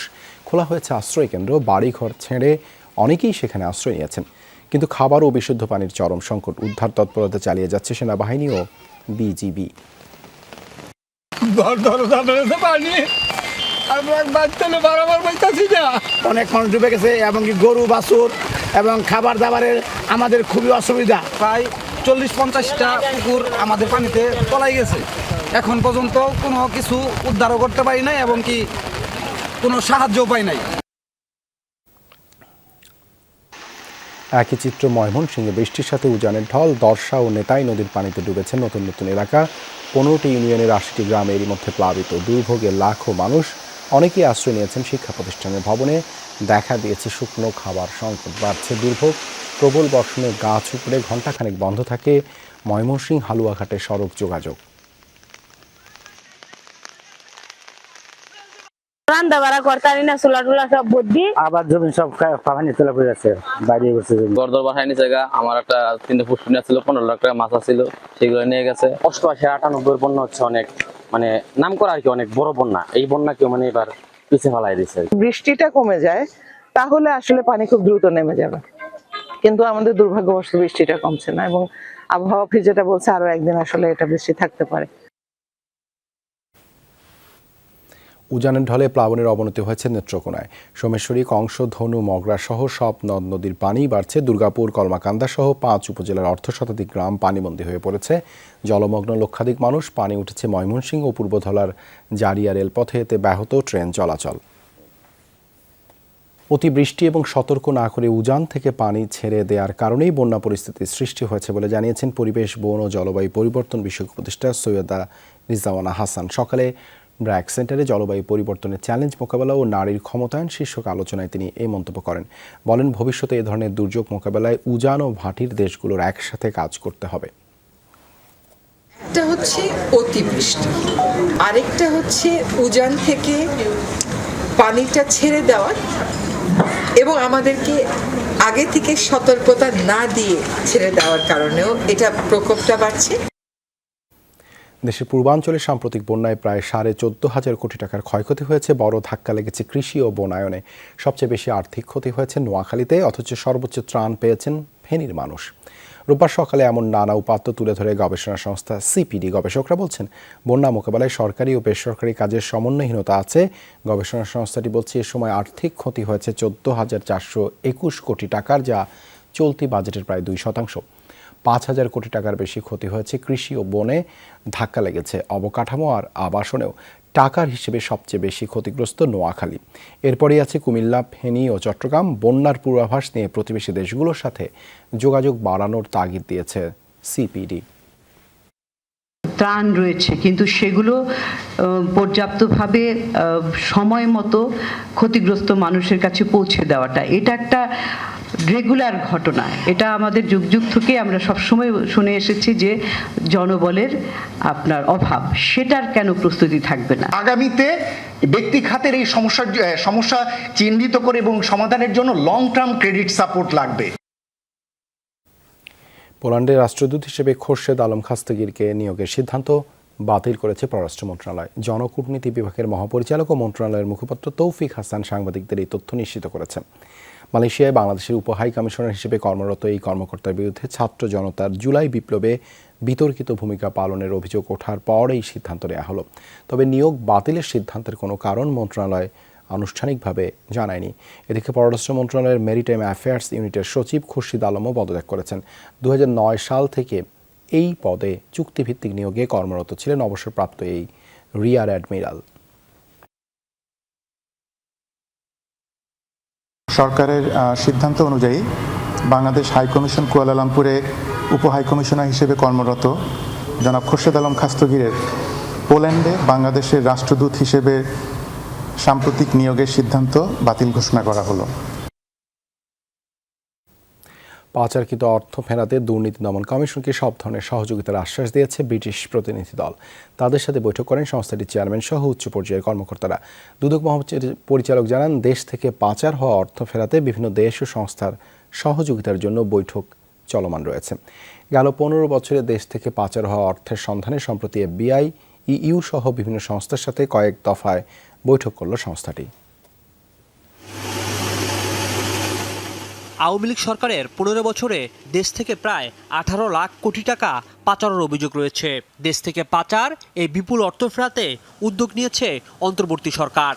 খোলা হয়েছে আশ্রয় কেন্দ্র, বাড়িঘর ছেড়ে অনেকেই সেখানে আশ্রয় নিয়েছেন। কিন্তু খাবার ও বিশুদ্ধ পানির চরম সংকট। উদ্ধার তৎপরতা চালিয়ে যাচ্ছে সেনাবাহিনী ও বিজিবি। অনেক মানুষ ডুবে গেছে এবং গরু বাছুর এবং খাবার দাবারের আমাদের খুবই অসুবিধা। প্রায় 40-50টা পুকুর আমাদের পানিতে তলায় গেছে। এখন পর্যন্ত কোনো কিছু উদ্ধারও করতে পারি নাই এবং কি কোনো সাহায্যও পাই নাই। একই চিত্র ময়মনসিংহে। বৃষ্টির সাথে উজানের ঢল, দর্শা ও নেতাই নদীর পানিতে ডুবেছে নতুন নতুন এলাকা। 15টি ইউনিয়নের 80টি গ্রাম এরই মধ্যে প্লাবিত। দুর্ভোগে লাখো মানুষ। অনেকেই আশ্রয় নিয়েছেন শিক্ষা প্রতিষ্ঠানের ভবনে। দেখা দিয়েছে শুকনো খাবার সংকট। বাড়ছে দুর্ভোগ। প্রবল বর্ষণে গাছ উপড়ে ঘণ্টাখানেক বন্ধ থাকে ময়মনসিংহ হালুয়াঘাটের সড়ক যোগাযোগ। রান্না বাড়া করতারি না, চুলা টুলা সব বুদ্ধি আবার জমি সব পানি তোলা পড়ে আছে, বাইরে গেছে। গরদর বাসায় নিচে গা আমার একটা 3 ফুট ছিল, 15 লাখ টাকা মাছ ছিল, সেগুলো নিয়ে গেছে। 88-98 বন্যা হচ্ছে, অনেক মানে নাম করা আর কি, অনেক বড় বন্যা। এই বন্যা কেউ মানে এবার পিছিয়ে ফেলাই দিচ্ছে। বৃষ্টিটা কমে যায় তাহলে আসলে পানি খুব দ্রুত নেমে যাবে, কিন্তু আমাদের দুর্ভাগ্যবশত বৃষ্টিটা কমছে না এবং আবহাওয়া অফিস যেটা বলছে আরো একদিন আসলে এটা বৃষ্টি থাকতে পারে। উজানের ঢলে প্লাবনের অবনতি হয়েছে নেত্রকোনায়। সোমেশ্বরী, কংস, ধনু, মগরা সহ সব নদ নদীর পানি বাড়ছে। দুর্গাপুর, কলমাকান্দা সহ 5 উপজেলার অর্ধশতাধিক গ্রাম পানিবন্দী হয়ে পড়েছে। জলমগ্ন লক্ষাধিক মানুষ। পানি উঠেছে ময়মনসিংহ ও পূর্বধলার জারিয়া রেলপথে, এতে ব্যাহত ট্রেন চলাচল। অতিবৃষ্টি এবং সতর্ক না করে উজান থেকে পানি ছেড়ে দেওয়ার কারণেই বন্যা পরিস্থিতির সৃষ্টি হয়েছে বলে জানিয়েছেন পরিবেশ, বন ও জলবায়ু পরিবর্তন বিষয়ক উপদেষ্টা সৈয়দা রিজওয়ানা হাসান। সকালে ব্র্যাক সেন্টারে জলবায়ু পরিবর্তনের চ্যালেঞ্জ মোকাবেলা ও নারীর ক্ষমতায়ন শীর্ষক আলোচনায় তিনি এই মন্তব্য করেন। বলেন, ভবিষ্যতে এ ধরনের দুর্যোগ মোকাবেলায় উজান ও ভাটির দেশগুলোর একসাথে কাজ করতে হবে। একটা হচ্ছে অতিবৃষ্টি, আরেকটা হচ্ছে উজান থেকে পানিটা ছেড়ে দেওয়া এবং আমাদেরকে আগে থেকে সতর্কতা না দিয়ে ছেড়ে দেওয়ার কারণেও এটা প্রকোপটা বাড়ছে। দেশের পূর্বাঞ্চলে সাম্প্রতিক বন্যায় প্রায় 14,500 কোটি টাকার ক্ষয়ক্ষতি হয়েছে। বড় ধাক্কা লেগেছে কৃষি ও বনায়নে। সবচেয়ে বেশি আর্থিক ক্ষতি হয়েছে নোয়াখালীতে, অথচ সর্বোচ্চ ত্রাণ পেয়েছেন ফেনীর মানুষ। রোববার সকালে এমন নানা উপাত্ত তুলে ধরে গবেষণা সংস্থা CPD। গবেষকরা বলছেন, বন্যা মোকাবেলায় সরকারি ও বেসরকারি কাজের সমন্বয়হীনতা আছে। গবেষণা সংস্থাটি বলছে, এ সময় আর্থিক ক্ষতি হয়েছে 14,421 কোটি টাকার, যা চলতি বাজেটের প্রায় 2%। 5,000 কোটি টাকার বেশি ক্ষতি হয়েছে কৃষি ও বনে। ধাক্কা লেগেছে অবকাঠামো আর আবাসনেও। টাকার হিসেবে সবচেয়ে বেশি ক্ষতিগ্রস্ত নোয়াখালী। এরপরই আছে কুমিল্লা, ফেনী ও চট্টগ্রাম। বন্যার পূর্বাভাস নিয়ে প্রতিবেশী দেশগুলোর সাথে যোগাযোগ বাড়ানোর তাগিদ দিয়েছে CPD। ত্রাণ রয়েছে কিন্তু সেগুলো পর্যাপ্তভাবে সময় মতো ক্ষতিগ্রস্ত মানুষের কাছে পৌঁছে দেওয়াটা, এটা একটা রেগুলার ঘটনা। এটা আমাদের যুগ যুগ থেকে আমরা সবসময় শুনে এসেছি যে জনবলের আপনার অভাব, সেটার কেন প্রস্তুতি থাকবে না? আগামীতে ব্যক্তি খাতের এই সমস্যা চিহ্নিত করে এবং সমাধানের জন্য লং টার্ম ক্রেডিট সাপোর্ট লাগবে। পোল্যান্ডের রাষ্ট্রদূত হিসেবে খোরশেদ আলম খাস্তাগিরকে নিয়োগের সিদ্ধান্ত বাতিল করেছে পররাষ্ট্র মন্ত্রণালয়। জনকূটনীতি বিভাগের মহাপরিচালক ও মন্ত্রণালয়ের মুখপাত্র তৌফিক হাসান সাংবাদিকদের এই তথ্য নিশ্চিত করেছেন। মালয়েশিয়ায় বাংলাদেশের উপহাই কমিশনার হিসেবে কর্মরত এই কর্মকর্তার বিরুদ্ধে ছাত্র জনতার জুলাই বিপ্লবে বিতর্কিত ভূমিকা পালনের অভিযোগ ওঠার পর এই সিদ্ধান্ত নেওয়া হলো। তবে নিয়োগ বাতিলের সিদ্ধান্তের কোনো কারণ মন্ত্রণালয় আনুষ্ঠানিকভাবে জানায়নি। এদিকে পররাষ্ট্র মন্ত্রণালয়ের মেরিটাইম অ্যাফেয়ার্স ইউনিটের সচিব খুরশিদ আলমও পদত্যাগ করেছেন। 2009 সাল থেকে এই পদে চুক্তিভিত্তিক নিয়োগে কর্মরত ছিলেন অবসরপ্রাপ্ত এই রিয়ার অ্যাডমিরাল। সরকারের সিদ্ধান্ত অনুযায়ী বাংলাদেশ হাইকমিশন কুয়ালালামপুরে উপহাইকমিশনার হিসেবে কর্মরত জনাব খোরশেদ আলম খাস্তগিরের পোল্যান্ডে বাংলাদেশের রাষ্ট্রদূত হিসেবে সাম্প্রতিক নিয়োগের সিদ্ধান্ত বাতিল ঘোষণা করা হলো। পাচারকৃত অর্থ ফেরাতে দুর্নীতি দমন কমিশনকে সব ধরনের সহযোগিতার আশ্বাস দিয়েছে ব্রিটিশ প্রতিনিধি দল। তাদের সাথে বৈঠক করেন সংস্থাটির চেয়ারম্যান সহ উচ্চ পর্যায়ের কর্মকর্তারা। দুদক মহাপরিচালক জানান, দেশ থেকে পাচার হওয়া অর্থ ফেরাতে বিভিন্ন দেশ ও সংস্থার সহযোগিতার জন্য বৈঠক চলমান রয়েছে। গেল 15 বছরে দেশ থেকে পাচার হওয়া অর্থের সন্ধানে সম্প্রতি FBI, EU সহ বিভিন্ন সংস্থার সাথে কয়েক দফায় বৈঠক করল সংস্থাটি। আওয়ামী লীগ সরকারের 15 বছরে দেশ থেকে প্রায় 18 লাখ কোটি টাকা পাচারের অভিযোগ রয়েছে। দেশ থেকে পাচার এই বিপুল অর্থ ফেরাতে উদ্যোগ নিয়েছে অন্তর্বর্তী সরকার।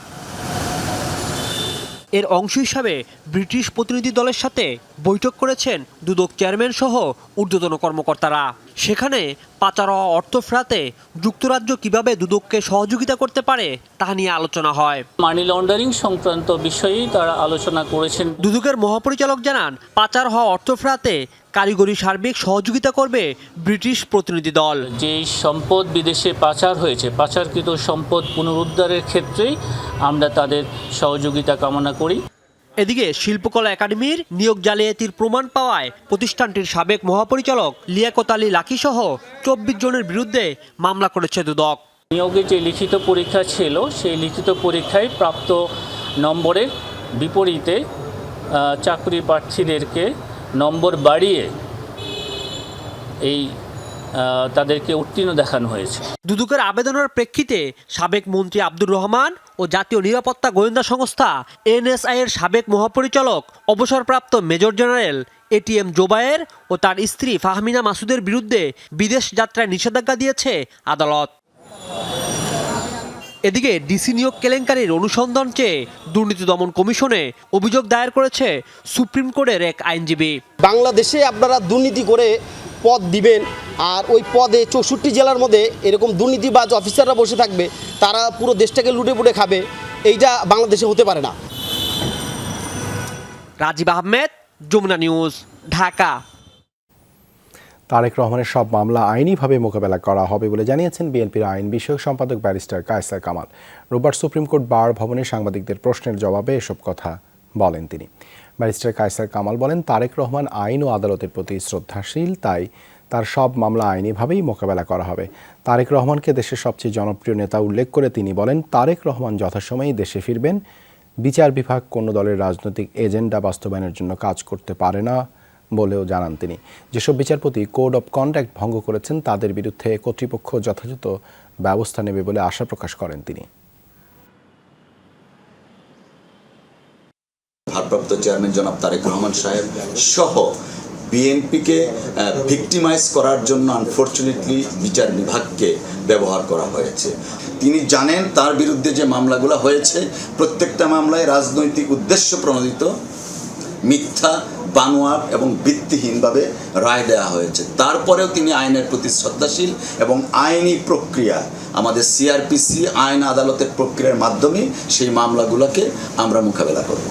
এর অংশ হিসাবে ব্রিটিশ প্রতিনিধি দলের সাথে বৈঠক করেছেন দুদক চেয়ারম্যান সহ ঊর্ধ্বতন কর্মকর্তারা। সেখানে পাচার হওয়া অর্থ ফেরাতে যুক্তরাজ্য কিভাবে দুদককে সহযোগিতা করতে পারে তা নিয়ে আলোচনা হয়। মানি লন্ডারিং সংক্রান্ত বিষয়েই তারা আলোচনা করেছেন। দুদকের মহাপরিচালক জানান, পাচার হওয়া অর্থ ফেরাতে কারিগরি সার্বিক সহযোগিতা করবে ব্রিটিশ প্রতিনিধি দল। যেই সম্পদ বিদেশে পাচার হয়েছে, পাচারকৃত সম্পদ পুনরুদ্ধারের ক্ষেত্রেই আমরা তাদের সহযোগিতা কামনা করি। এদিকে শিল্পকলা একাডেমির নিয়োগ জালিয়াতির প্রমাণ পাওয়ায় প্রতিষ্ঠানটির সাবেক মহাপরিচালক লিয়াকত আলী লাকি সহ 24 জনের বিরুদ্ধে মামলা করেছে দুদক। নিয়োগের যে লিখিত পরীক্ষা ছিল, সেই লিখিত পরীক্ষায় প্রাপ্ত নম্বরের বিপরীতে চাকরি প্রার্থীদেরকে নম্বর বাড়িয়ে তাদেরকে উত্তীর্ণ দেখানো হয়েছে। দুদকের আবেদনের প্রেক্ষিতে সাবেক মন্ত্রী আব্দুর রহমান ও জাতীয় নিরাপত্তা গোয়েন্দা সংস্থা NSI এর সাবেক মহাপরিচালক অবসরপ্রাপ্ত মেজর জেনারেল ATM জোবায়ের ও তার স্ত্রী ফাহমিনা মাসুদের বিরুদ্ধে বিদেশ যাত্রায় নিষেধাজ্ঞা দিয়েছে আদালত। এদিকে ডিসি নিয়োগ কেলেঙ্কারির অনুসন্ধান চেয়ে দুর্নীতি দমন কমিশনে অভিযোগ দায়ের করেছে সুপ্রিম কোর্টের এক আইনজীবী। বাংলাদেশে আপনারা দুর্নীতি করে পদ দিবেন, আর ওই পদে 64 জেলার মধ্যে এরকম দুর্নীতিবাজ অফিসাররা বসে থাকবে, তারা পুরো দেশটাকে লুটে পুটে খাবে, এইটা বাংলাদেশে হতে পারে না। রাজীব আহমেদ, যমুনা নিউজ, ঢাকা। তারেক রহমানের সব মামলা আইনিভাবে মোকাবেলা করা হবে বলে জানিয়েছেন বিএনপির আইন বিষয়ক সম্পাদক ব্যারিস্টার কায়সার কামাল। রোববার সুপ্রিম কোর্ট বার ভবনে সাংবাদিকদের প্রশ্নের জবাবে এসব কথা বলেন তিনি। ব্যারিস্টার কায়সার কামাল বলেন, তারেক রহমান আইন ও আদালতের প্রতি শ্রদ্ধাশীল, তাই তার সব মামলা আইনিভাবেই মোকাবেলা করা হবে। তারেক রহমানকে দেশের সবচেয়ে জনপ্রিয় নেতা উল্লেখ করে তিনি বলেন, তারেক রহমান যথাসময়েই দেশে ফিরবেন। বিচার বিভাগ কোনো দলের রাজনৈতিক এজেন্ডা বাস্তবায়নের জন্য কাজ করতে পারে না বলেও জানান তিনি। যেসব বিচারপতি কোড অব কন্ডাক্ট ভঙ্গ করেছেন তাদের বিরুদ্ধে কর্তৃপক্ষ যথাযথ ব্যবস্থা নেবে বলে আশা প্রকাশ করেন তিনি। ভারপ্রাপ্ত চেয়ারম্যান জনাব তারেক রহমান সাহেব সহ বিএনপিকে ভিক্টিমাইজ করার জন্য আনফরচুনেটলি বিচার বিভাগকে ব্যবহার করা হয়েছে। তিনি জানেন তার বিরুদ্ধে যে মামলাগুলো হয়েছে প্রত্যেকটা মামলায় রাজনৈতিক উদ্দেশ্য প্রণোদিত, মিথ্যা, বানোয়াট এবং ভিত্তিহীনভাবে রায় দেওয়া হয়েছে। তারপরেও তিনি আইনের প্রতি শ্রদ্ধাশীল এবং আইনি প্রক্রিয়া, আমাদের CRPC আইন আদালতের প্রক্রিয়ার মাধ্যমে সেই মামলাগুলোকে আমরা মোকাবেলা করব।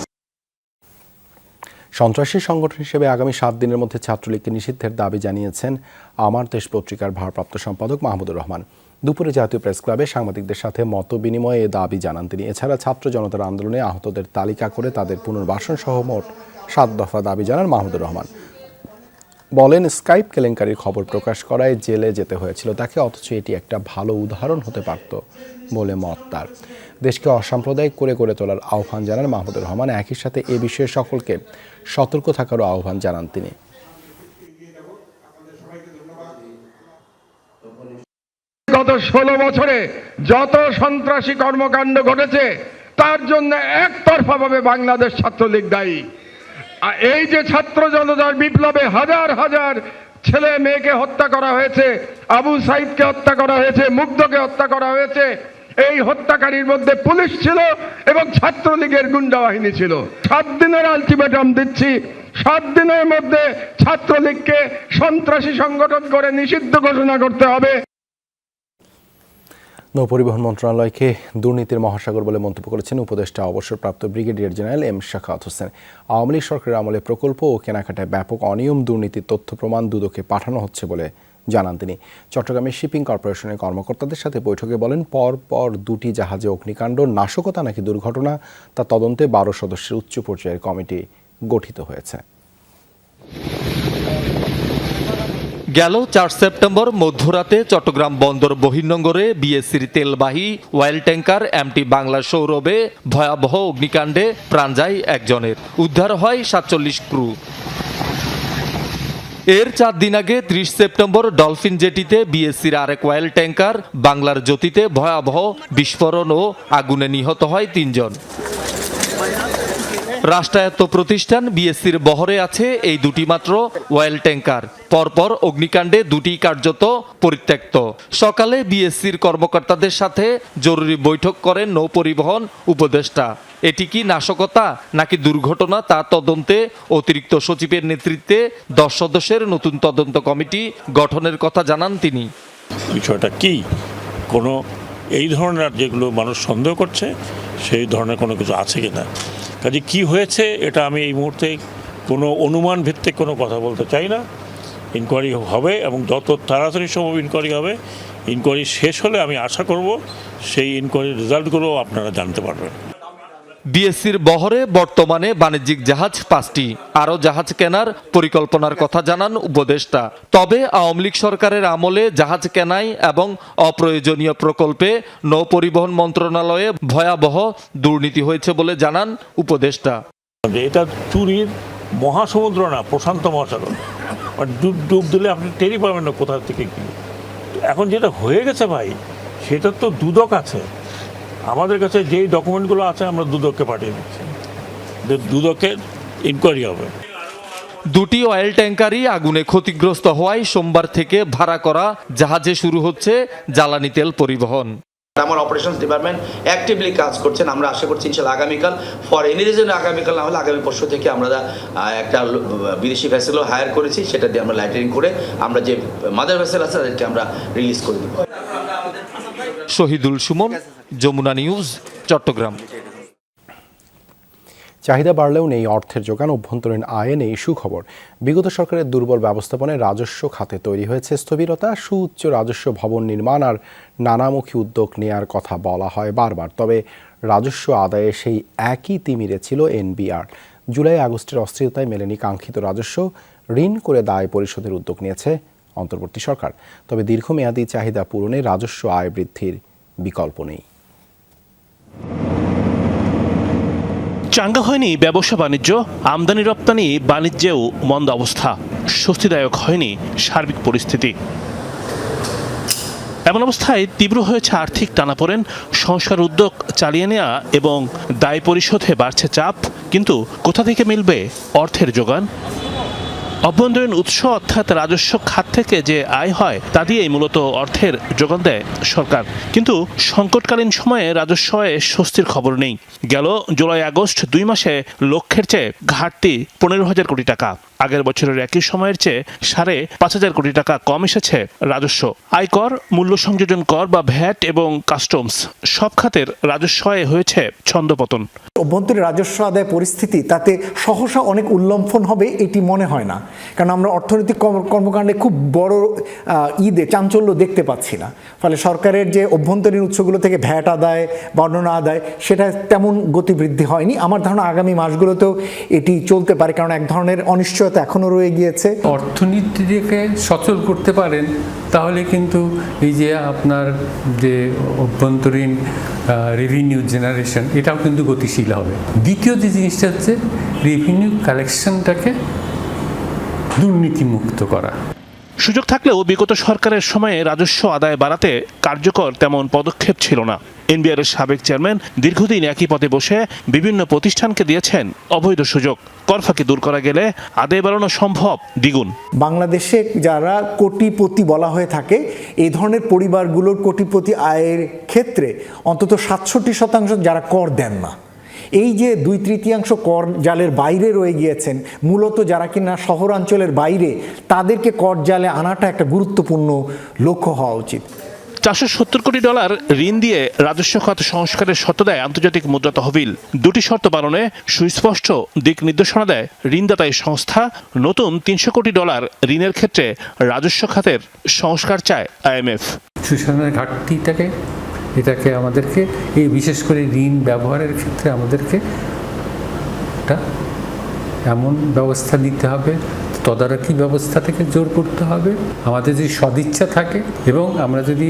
সন্ত্রাসী সংগঠন হিসেবে আগামী 7 দিনের মধ্যে ছাত্রলীগকে নিষিদ্ধের দাবি জানিয়েছেন আমার দেশ পত্রিকার ভারপ্রাপ্ত সম্পাদক মাহমুদুর রহমান। দুপুরে জাতীয় প্রেস ক্লাবে সাংবাদিকদের সাথে মত বিনিময়ে এ দাবি জানান তিনি। এছাড়া ছাত্র জনতার আন্দোলনে আহতদের তালিকা করে তাদের পুনর্বাসন সহ মোট 7 দফা দাবি জানান মাহমুদুর রহমান। বলেন, স্কাইপ কেলেঙ্কারির খবর প্রকাশ করায় জেলে যেতে হয়েছিল তাকে, অথচ এটি একটা ভালো উদাহরণ হতে পারত বলে মত তার। দেশকে অসাম্প্রদায়িক করে গড়ে তোলার আহ্বান জানান মাহমুদুর রহমান। একই সাথে এ বিষয়ে সকলকে সতর্ক থাকারও আহ্বান জানান তিনি। 16 বছরে যত সন্ত্রাসী কর্মকাণ্ড ঘটেছে তার জন্য একতরফাভাবে বাংলাদেশ ছাত্রলীগ দায়ী। এই যে ছাত্র জনতার বিপ্লবে হাজার হাজার ছেলে মেয়েকে হত্যা করা হয়েছে, আবু সাইদকে হত্যা করা হয়েছে, মুগ্ধকে হত্যা করা হয়েছে, এই হত্যাকারীর মধ্যে পুলিশ ছিল এবং ছাত্রলীগের গুন্ডা বাহিনী ছিল। 7 দিনের আলটিমেটাম দিচ্ছি, 7 দিনের মধ্যে ছাত্রলীগকে সন্ত্রাসী সংগঠন করে নিষিদ্ধ ঘোষণা করতে হবে। নৌপরিবহন মন্ত্রণালয়কে দুর্নীতির মহাসাগর বলে মন্তব্য করেছেন উপদেষ্টা অবসরপ্রাপ্ত brigadier general M Shakhawat Hossain. Awami League সরকারের আমলে প্রকল্প ও কেনাকাটায় ব্যাপক অনিয়ম দুর্নীতির তথ্য প্রমাণ দুদকে পাঠানো হচ্ছে বলে জানান তিনি। চট্টগ্রামের শিপিং কর্পোরেশনের কর্মকর্তাদের সাথে বৈঠকে বলেন, পর 2টি জাহাজে অগ্নিকাণ্ড নাশকতা নাকি দুর্ঘটনা তা তদন্তে 12 সদস্যের উচ্চ পর্যায়ের কমিটি গঠিত হয়েছে। গেল 4 সেপ্টেম্বর মধ্যরাতে চট্টগ্রাম বন্দর বহির্নোঙরে বিএসসির তেলবাহী অয়েল ট্যাঙ্কার এমটি বাংলা সৌরভে ভয়াবহ অগ্নিকাণ্ডে প্রাণ যায় একজনের, উদ্ধার হয় 47 ক্রু। এর 4 দিন আগে 30 সেপ্টেম্বর ডলফিন জেটিতে বিএসসির আরেক অয়েল ট্যাঙ্কার বাংলার জ্যোতিতে ভয়াবহ বিস্ফোরণ ও আগুনে নিহত হয় 3 জন। রাষ্ট্রায়ত্ত প্রতিষ্ঠান বিএসসির বহরে আছে এই 2টি মাত্র অয়েল ট্যাঙ্কার। পরপর অগ্নিকাণ্ডে 2টি কার্যত পরিত্যক্ত। সকালে বিএসসির কর্মকর্তাদের সাথে জরুরি বৈঠক করেন নৌপরিবহন উপদেষ্টা। এটি কি নাশকতা নাকি দুর্ঘটনা তা তদন্তে অতিরিক্ত সচিবের নেতৃত্বে 10 সদস্যের নতুন তদন্ত কমিটি গঠনের কথা জানান তিনি। বিষয়টা কি, কোনো এই ধরনের যেগুলো মানুষ সন্দেহ করছে সেই ধরনের কোনো কিছু আছে কিনা, কাজে কি হয়েছে এটা আমি এই মুহূর্তে কোনো অনুমান ভিত্তিক কোনো কথা বলতে চাই না। ইনকোয়ারি হবে এবং যত তাড়াতাড়ি সম্ভব ইনকোয়ারি হবে। ইনকোয়ারি শেষ হলে আমি আশা করব সেই ইনকোয়ারির রেজাল্টগুলো আপনারা জানতে পারবেন। বিএসসির বহরে বর্তমানে বাণিজ্যিক জাহাজ 5টি, আরও জাহাজ কেনার পরিকল্পনার কথা জানান উপদেষ্টা। তবে আওয়ামী লীগ সরকারের আমলে জাহাজ কেনাই এবং অপ্রয়োজনীয় প্রকল্পে নৌপরিবহন মন্ত্রণালয়ে ভয়াবহ দুর্নীতি হয়েছে বলে জানান উপদেষ্টা। এটা চুরির মহাসমুদ্র না, প্রশান্ত মহাসাগর। ডুব দিলে আপনি টেরি পাবেন না কোথা থেকে কি। এখন যেটা হয়ে গেছে ভাই, সেটা তো দুদক আছে, আমাদের কাছে যেই ডকুমেন্টগুলো আছে আমরা দুদককে পাঠিয়ে দিচ্ছি, দুদকে ইনকোয়ারি হবে। 2টি অয়েল ট্যাঙ্কারই আগুনে ক্ষতিগ্রস্ত হওয়ায় সোমবার থেকে ভাড়া করা জাহাজে শুরু হচ্ছে জ্বালানি তেল পরিবহন। আমার অপারেশনস ডিপার্টমেন্ট অ্যাক্টিভলি কাজ করছেন। আমরা আশা করছি ইনশাআল্লাহ আগামীকাল, ফর এনি রিজন আগামীকাল না হলে আগামী পরশু থেকে আমরা একটা বিদেশি ভেসেলও হায়ার করেছি, সেটা দিয়ে আমরা লাইটারিং করে আমরা যে মাদার ভেসেল আছে তাদেরকে আমরা রিলিজ করে দেব। শহীদুল সুমন, যমুনা নিউজ, চট্টগ্রাম। চাহিদা বাড়লেও নেই অর্থের যোগান, অভ্যন্তরীণ আয়ে নেই সুখবর। বিগত সরকারের দুর্বল ব্যবস্থাপনায় রাজস্ব খাতে তৈরি হয়েছে স্থবিরতা। সুউচ্চ রাজস্ব ভবন নির্মাণ আর নানামুখী উদ্যোগ নেয়ার কথা বলা হয় বারবার, তবে রাজস্ব আদায়ে সেই একই তিমিরে ছিল এনবিআর। জুলাই আগস্টের অস্থিরতায় মেলেনি কাঙ্ক্ষিত রাজস্ব। ঋণ করে দায় পরিশোধের উদ্যোগ নিয়েছে অন্তর্বর্তী সরকার, তবে দীর্ঘমেয়াদী চাহিদা পূরণে রাজস্ব আয় বৃদ্ধির বিকল্প নেই। চাঙ্গা হয়নি ব্যবসা বাণিজ্য, আমদানি রপ্তানি বাণিজ্যেও মন্দ অবস্থা। স্বস্তিদায়ক হয়নি সার্বিক পরিস্থিতি। এমন অবস্থায় তীব্র হয়েছে আর্থিক টানাপোড়েন, সংস্কার উদ্যোগ চালিয়ে নেওয়া এবং দায় পরিশোধে বাড়ছে চাপ। কিন্তু কোথা থেকে মিলবে অর্থের যোগান? অভ্যন্তরীণ উৎস অর্থাৎ রাজস্ব খাত থেকে যে আয় হয় তা দিয়েই মূলত অর্থের যোগান দেয় সরকার। কিন্তু সংকটকালীন সময়ে রাজস্ব আয়ে স্বস্তির খবর নেই। গেল জুলাই আগস্ট 2 মাসে লক্ষ্যের চেয়ে ঘাটতি 15,000 কোটি টাকা। আগের বছরের একই সময়ের চেয়ে 5,500 কোটি টাকা কম এসেছে রাজস্ব। আয়কর, মূল্য সংযোজন কর বা ভ্যাট এবং কাস্টমস সব খাতের রাজস্ব আয়ে হয়েছে ছন্দপতন। অভ্যন্তরীণ রাজস্ব আদায় পরিস্থিতি তাতে সহসা অনেক উল্লম্ফন হবে এটি মনে হয় না, কারণ আমরা অর্থনৈতিক কর্মকাণ্ডে খুব বড় চাঞ্চল্য দেখতে পাচ্ছি না। ফলে সরকারের যে অভ্যন্তরীণ উৎসগুলো থেকে ভ্যাট আদায়, বর্ণনা আদায়, সেটা তেমন গতিবৃদ্ধি হয়নি। আমার ধারণা আগামী মাসগুলোতেও এটি চলতে পারে, কারণ এক ধরনের অনিশ্চয়তা এখনো রয়ে গিয়েছে। অর্থনীতিকে সচল করতে পারেন তাহলে কিন্তু এই যে আপনার যে অভ্যন্তরীণ রেভিনিউ জেনারেশন, এটাও কিন্তু গতিশীল হবে। দ্বিতীয় যে জিনিসটা হচ্ছে রেভিনিউ কালেকশনটাকে দুর্নীতিমুক্ত করা। সুযোগ থাকলেও বিগত সরকারের সময়ে রাজস্ব আদায় বাড়াতে কার্যকর তেমন পদক্ষেপ ছিল না। এনবিআর এর সাবেক চেয়ারম্যান দীর্ঘদিন একই পদে বসে বিভিন্ন প্রতিষ্ঠানকে দিয়েছেন অবৈধ সুযোগ। করফাকি দূর করা গেলে আদায় বাড়ানো সম্ভব দ্বিগুণ। বাংলাদেশে যারা কোটিপতি বলা হয়ে থাকে, এই ধরনের পরিবারগুলোর কোটিপতি আয়ের ক্ষেত্রে অন্তত ৬৭% যারা কর দেন না। এই যে ২/৩ কর জালের বাইরে রয়ে গিয়েছেন, মূলত যারা কিনা শহরাঞ্চলের বাইরে, তাদেরকে কর জালে আনাটা একটা গুরুত্বপূর্ণ লক্ষ্য হওয়া উচিত। $৪৭০ কোটি ঋণ দিয়ে রাজস্ব খাত সংস্কারের শর্ত দেয় আন্তর্জাতিক মুদ্রা তহবিল। দুটি শর্ত পালনে সুস্পষ্ট দিক নির্দেশনা দেয় ঋণদাতা এই সংস্থা। নতুন $৩০০ কোটি ঋণের ক্ষেত্রে রাজস্ব খাতের সংস্কার চায় IMF। সুশাসনের ঘাটতিটাকে এটাকে আমাদেরকে এই বিশেষ করে ঋণ ব্যবহারের ক্ষেত্রে আমাদেরকে একটা এমন ব্যবস্থা নিতে হবে, তদারকি ব্যবস্থা থেকে জোর করতে হবে। আমাদের যদি সদিচ্ছা থাকে এবং আমরা যদি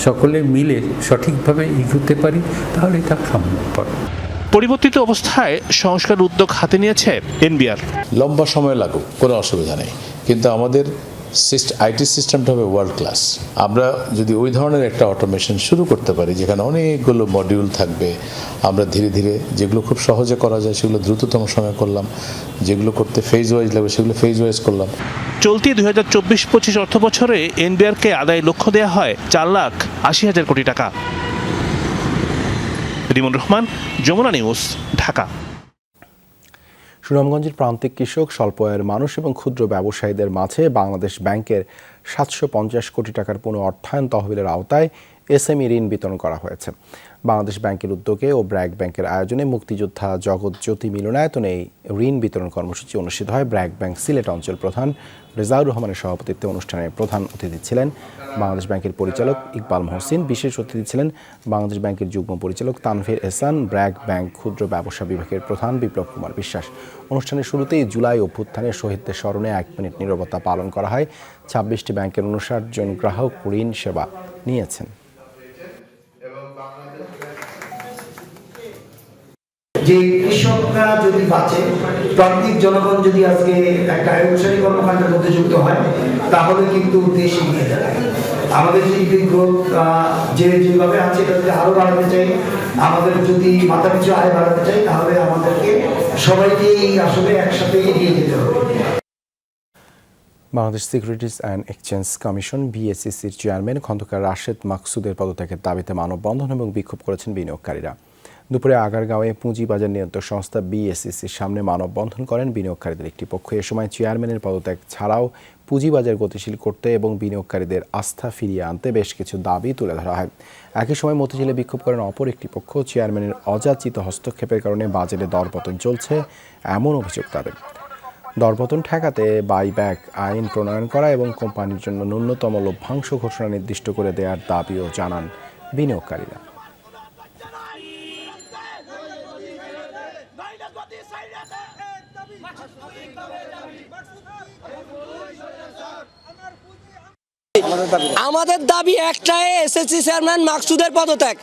সকলে মিলে সঠিকভাবে এগোতে পারি, তাহলে এটা সম্ভব। পরিবর্তিত অবস্থায় সংস্কার উদ্যোগ হাতে নিয়েছে এনবিআর। লম্বা সময় লাগুক, কোনো অসুবিধা নেই, কিন্তু আমাদের আইটি সিস্টেমটা হবে ওয়ার্ল্ড ক্লাস। আমরা যদি ওই ধরনের একটা অটোমেশন শুরু করতে পারি, যেখানে অনেকগুলো মডিউল থাকবে, আমরা ধীরে ধীরে যেগুলো খুব সহজে করা যায় সেগুলো দ্রুততম সময় করলাম, যেগুলো করতে ফেজ ওয়াইজ লাগবে সেগুলো ফেজ ওয়াইজ করলাম। চলতি 2024-25 অর্থ বছরে এনবিআরকে আদায় লক্ষ্য দেওয়া হয় $4,80,000 কোটি টাকা। রিমন রহমান, যমুনা নিউজ, ঢাকা। সুনামগঞ্জের প্রান্তিক কৃষক, স্বল্প আয়ের মানুষ এবং ক্ষুদ্র ব্যবসায়ীদের মাঝে বাংলাদেশ ব্যাংকের 750 কোটি টাকার পুনঃ অর্থায়ন তহবিলের আওতায় এসএমই ঋণ বিতরণ করা হয়েছে। বাংলাদেশ ব্যাংকের উদ্যোগে ও ব্র্যাক ব্যাংকের আয়োজনে মুক্তিযোদ্ধা জগৎজ্যোতি মিলনায়তনে এই ঋণ বিতরণ কর্মসূচি অনুষ্ঠিত হয়। ব্র্যাক ব্যাংক সিলেট অঞ্চল প্রধান রেজাউর রহমানের সভাপতিত্বে অনুষ্ঠানে প্রধান অতিথি ছিলেন বাংলাদেশ ব্যাংকের পরিচালক ইকবাল মহসিন। বিশেষ অতিথি ছিলেন বাংলাদেশ ব্যাংকের যুগ্ম পরিচালক তানভীর এহসান, ব্র্যাক ব্যাংক ক্ষুদ্র ব্যবসা বিভাগের প্রধান বিপ্লব কুমার বিশ্বাস। অনুষ্ঠানের শুরুতেই জুলাই অভ্যুত্থানের শহীদদের স্মরণে 1 মিনিট নীরবতা পালন করা হয়। 26টি ব্যাংকের 59 জন গ্রাহক ঋণ সেবা নিয়েছেন। যে কৃষকরা যদি বাঁচে, প্রান্তিক জনগণ যদি আজকে একটা ব্যবসায়ী কর্মকাণ্ডের মধ্যে যুক্ত হয়, তাহলে কিন্তু দেশ এগিয়ে যাবে। আমাদের জিডিপি গ্রোথ যেভাবে আছে এটা যদি আরো বাড়াতে চাই, আমাদের যদি মাথাপিছু আয় বাড়াতে চাই, তাহলে আমাদেরকে সবাইকে এই আসলে একসাথে এগিয়ে যেতে হবে। Bangladesh securities and exchange commission BSECর চেয়ারম্যান খন্দকার রাশেদ মাকসুদের পদত্যাগের দাবিতে মানববন্ধন এবং বিক্ষোভ করেছেন বিনিয়োগকারীরা। দুপুরে আগারগাঁওয়ে পুঁজিবাজার নিয়ন্ত্রক সংস্থা BSECর সামনে মানববন্ধন করেন বিনিয়োগকারীদের একটি পক্ষ। এ সময় চেয়ারম্যানের পদত্যাগ ছাড়াও পুঁজিবাজার গতিশীল করতে এবং বিনিয়োগকারীদের আস্থা ফিরিয়ে আনতে বেশ কিছু দাবি তুলে ধরা হয়। একই সময় মতিঝিলে বিক্ষোভ করেন অপর একটি পক্ষ। চেয়ারম্যানের অযাচিত হস্তক্ষেপের কারণে বাজারে দরপতন চলছে, এমন অভিযোগ তাদের। দরপতন ঠেকাতে বাইব্যাক আইন প্রণয়ন করা এবং কোম্পানির জন্য ন্যূনতম লভ্যাংশ ঘোষণা নির্দিষ্ট করে দেওয়ার দাবিও জানান বিনিয়োগকারীরা। আমাদের দাবি একটাই, এসএসসি চেয়ারম্যান মাকসুদের পদত্যাগ।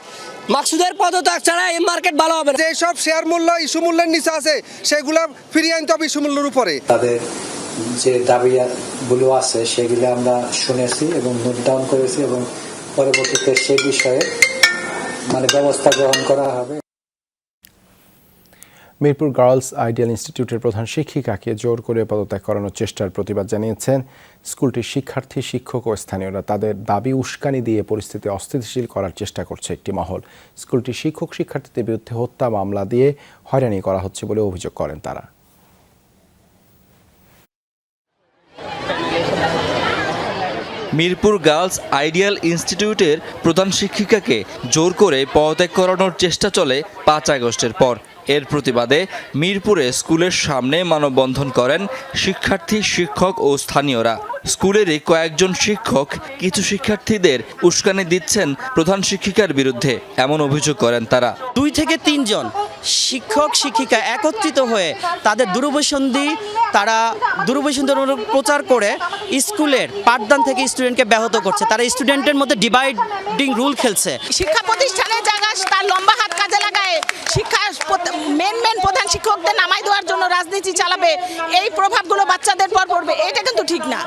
মাকসুদের পদত্যাগ ছাড়া এই মার্কেট ভালো হবে না। যেসব শেয়ার মূল্য ইস্যু মূল্যের নিচে আছে সেগুলো ফিরিয়ে আনতে হবে ইস্যু মূল্যের উপরে। তাদের যে দাবিগুলো আছে সেগুলো আমরা শুনেছি এবং নোট ডাউন করেছি এবং পরবর্তীতে সেই বিষয়ে ব্যবস্থা গ্রহণ করা হবে। মিরপুর গার্লস আইডিয়াল ইনস্টিটিউটের প্রধান শিক্ষিকাকে জোর করে পদত্যাগ করানোর চেষ্টার প্রতিবাদ জানিয়েছেন স্কুলটির শিক্ষার্থী, শিক্ষক ও স্থানীয়রা। তাদের দাবি উস্কানি দিয়ে পরিস্থিতি অস্থিতিশীল করার চেষ্টা করছে একটি মহল। স্কুলটির শিক্ষক শিক্ষার্থীদের বিরুদ্ধে হত্যা মামলা দিয়ে হয়রানি করা হচ্ছে বলে অভিযোগ করেন তারা। মিরপুর গার্লস আইডিয়াল ইনস্টিটিউটের প্রধান শিক্ষিকাকে জোর করে পদত্যাগ করানোর চেষ্টা চলে 5 আগস্টের পর। এর প্রতিবাদে মিরপুরে স্কুলের সামনে মানববন্ধন করেন শিক্ষার্থী, শিক্ষক ও স্থানীয়রা। স্কুলেরই কয়েকজন শিক্ষক কিছু শিক্ষার্থীদের উস্কানি দিচ্ছেন প্রধান শিক্ষিকার বিরুদ্ধে, এমন অভিযোগ করেন তারা। 2 থেকে 3 জন শিক্ষক শিক্ষিকা একত্রিত হয়ে তাদের দুরভিসন্ধি প্রচার করে স্কুলের পাঠদান থেকে স্টুডেন্টকে ব্যাহত করছে। তারা স্টুডেন্টের মধ্যে ডিভাইডিং রুল খেলছে। শিক্ষা প্রতিষ্ঠানের জায়গা তার লম্বা হাত কাজে লাগায় শিক্ষা মেন প্রধান শিক্ষকদের নামাই দেওয়ার জন্য রাজনীতি চালাবে, এই প্রভাবগুলো বাচ্চাদের পর পড়বে, এটা কিন্তু ঠিক না।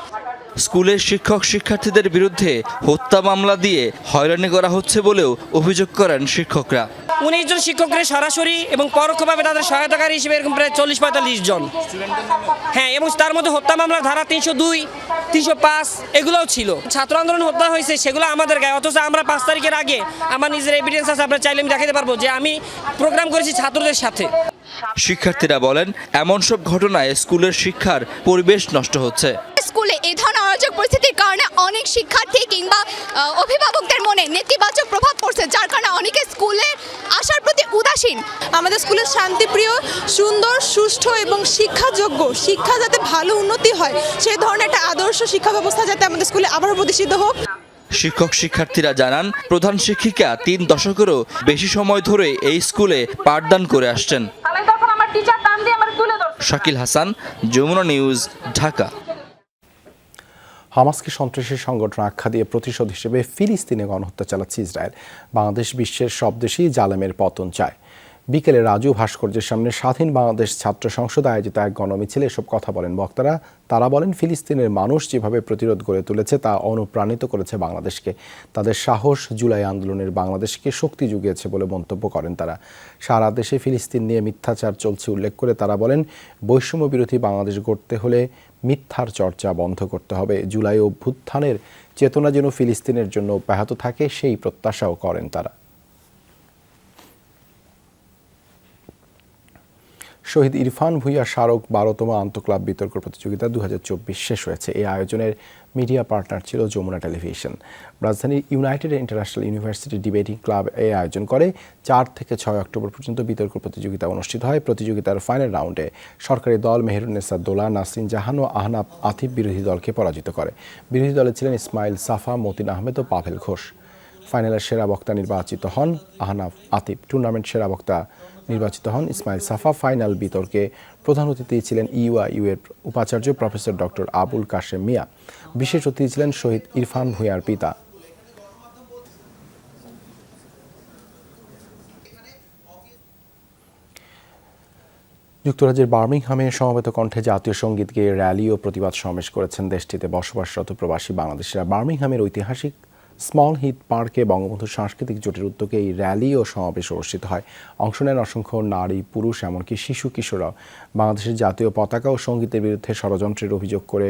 স্কুলের শিক্ষক শিক্ষার্থীদের বিরুদ্ধে হত্যা মামলা দিয়ে হয়রানি করা হচ্ছে বলেও অভিযোগ করেন শিক্ষকরা। 19 জন শিক্ষকদের সরাসরি এবং পরোক্ষভাবে তাদের সহায়তাকারী হিসেবে এরকম প্রায় 40-45 জন। হ্যাঁ, এবং তার মধ্যে হত্যা মামলার ধারা 302, 305 এগুলোও ছিল। ছাত্র আন্দোলন হত্যা হয়েছে সেগুলো আমাদের গায়ে, অথচ আমরা 5 তারিখের আগে আমার নিজের এভিডেন্স আছে, আপনারা চাইলে আমি দেখাতে পারবো যে আমি প্রোগ্রাম করেছি ছাত্রদের সাথে। শিক্ষার্থীরা বলেন এমন সব ঘটনায় স্কুলের শিক্ষার পরিবেশ নষ্ট হচ্ছে। স্কুলে এই ধরনের অরাজক পরিস্থিতির কারণে অনেক শিক্ষার্থী কিংবা অভিভাবকদের মনে নেতিবাচক প্রভাব পড়ছে, যার কারণে অনেকে স্কুলে আসার প্রতি উদাসীন। আমাদের স্কুলের শান্তিপ্রিয়, সুন্দর, সুষ্ঠু এবং শিক্ষাযোগ্য, শিক্ষা যাতে ভালো উন্নতি হয় সেই ধরনের একটা আদর্শ শিক্ষা ব্যবস্থা যাতে আমাদের স্কুলে আবারও প্রতিষ্ঠিত হোক। শিক্ষক শিক্ষার্থীরা জানান প্রধান শিক্ষিকা 3 দশকেরও বেশি সময় ধরে এই স্কুলে পাঠদান করে আসছেন। শাকিল হাসান, যমুনা নিউজ, ঢাকা। হামাসকে সন্ত্রাসী সংগঠন আখ্যা দিয়ে প্রতিশোধ হিসেবে ফিলিস্তিনে গণহত্যা চালাচ্ছে ইসরায়েল। বাংলাদেশ বিশ্বের সব দেশেই জালেমের পতন চায়। বিকেলে রাজু ভাস্কর্যের সামনে স্বাধীন বাংলাদেশ ছাত্র সংসদ আয়োজিত এক গণমিছিলে এসব কথা বলেন বক্তারা। তারা বলেন ফিলিস্তিনের মানুষ যেভাবে প্রতিরোধ গড়ে তুলেছে তা অনুপ্রাণিত করেছে বাংলাদেশকে। তাদের সাহস জুলাই আন্দোলনের বাংলাদেশকে শক্তি জুগিয়েছে বলে মন্তব্য করেন তারা। সারা দেশে ফিলিস্তিন নিয়ে মিথ্যাচার চলছে উল্লেখ করে তারা বলেন বৈষম্য বিরোধী বাংলাদেশ গড়তে হলে মিথ্যার চর্চা বন্ধ করতে হবে। জুলাই অভ্যুত্থানের চেতনা যেন ফিলিস্তিনের জন্য অব্যাহত থাকে সেই প্রত্যাশাও করেন তারা। শহীদ ইরফান ভূঁইয়া স্মারক 12তম আন্তঃক্লাব বিতর্ক প্রতিযোগিতা 2024 শেষ হয়েছে। এই আয়োজনের মিডিয়া পার্টনার ছিল যমুনা টেলিভিশন। রাজধানীর United international university debating club এই আয়োজন করে। 4 থেকে 6 অক্টোবর পর্যন্ত বিতর্ক প্রতিযোগিতা অনুষ্ঠিত হয়। প্রতিযোগিতার ফাইনাল রাউন্ডে সরকারি দল মেহেরুন্নেসা দোলা, নাসরিন জাহান ও আহনাফ আতিফ বিরোধী দলকে পরাজিত করে। বিরোধী দলে ছিলেন ইসমাইল সাফা, মতিন আহমেদ ও পাভেল ঘোষ। ফাইনালের সেরা বক্তা নির্বাচিত হন আহনাফ আতিফ। টুর্নামেন্ট সেরা বক্তা নির্বাচিত হন ইসমাইল সাফা। ফাইনাল বিতর্কে প্রধান অতিথি ছিলেন ইউআইইউ এর উপাচার্য প্রফেসর ডক্টর আবুল কাশেম মিয়া। বিশেষ অতিথি ছিলেন শহীদ ইরফান ভূঁইয়ার পিতা। যুক্তরাজ্যের বার্মিংহামে সমবেত কণ্ঠে জাতীয় সঙ্গীত গেয়ে র্যালি ও প্রতিবাদ সমাবেশ করেছেন দেশটিতে বসবাসরত প্রবাসী বাংলাদেশিরা। বার্মিংহামের ঐতিহাসিক স্মল হিথ পার্কে বঙ্গবন্ধু সাংস্কৃতিক জোটের উদ্যোগে এই র্যালি ও সমাবেশ অনুষ্ঠিত হয়। অংশ নেন অসংখ্য নারী, পুরুষ, এমনকি শিশু কিশোররাও। বাংলাদেশের জাতীয় পতাকা ও সঙ্গীতের বিরুদ্ধে ষড়যন্ত্রের অভিযোগ করে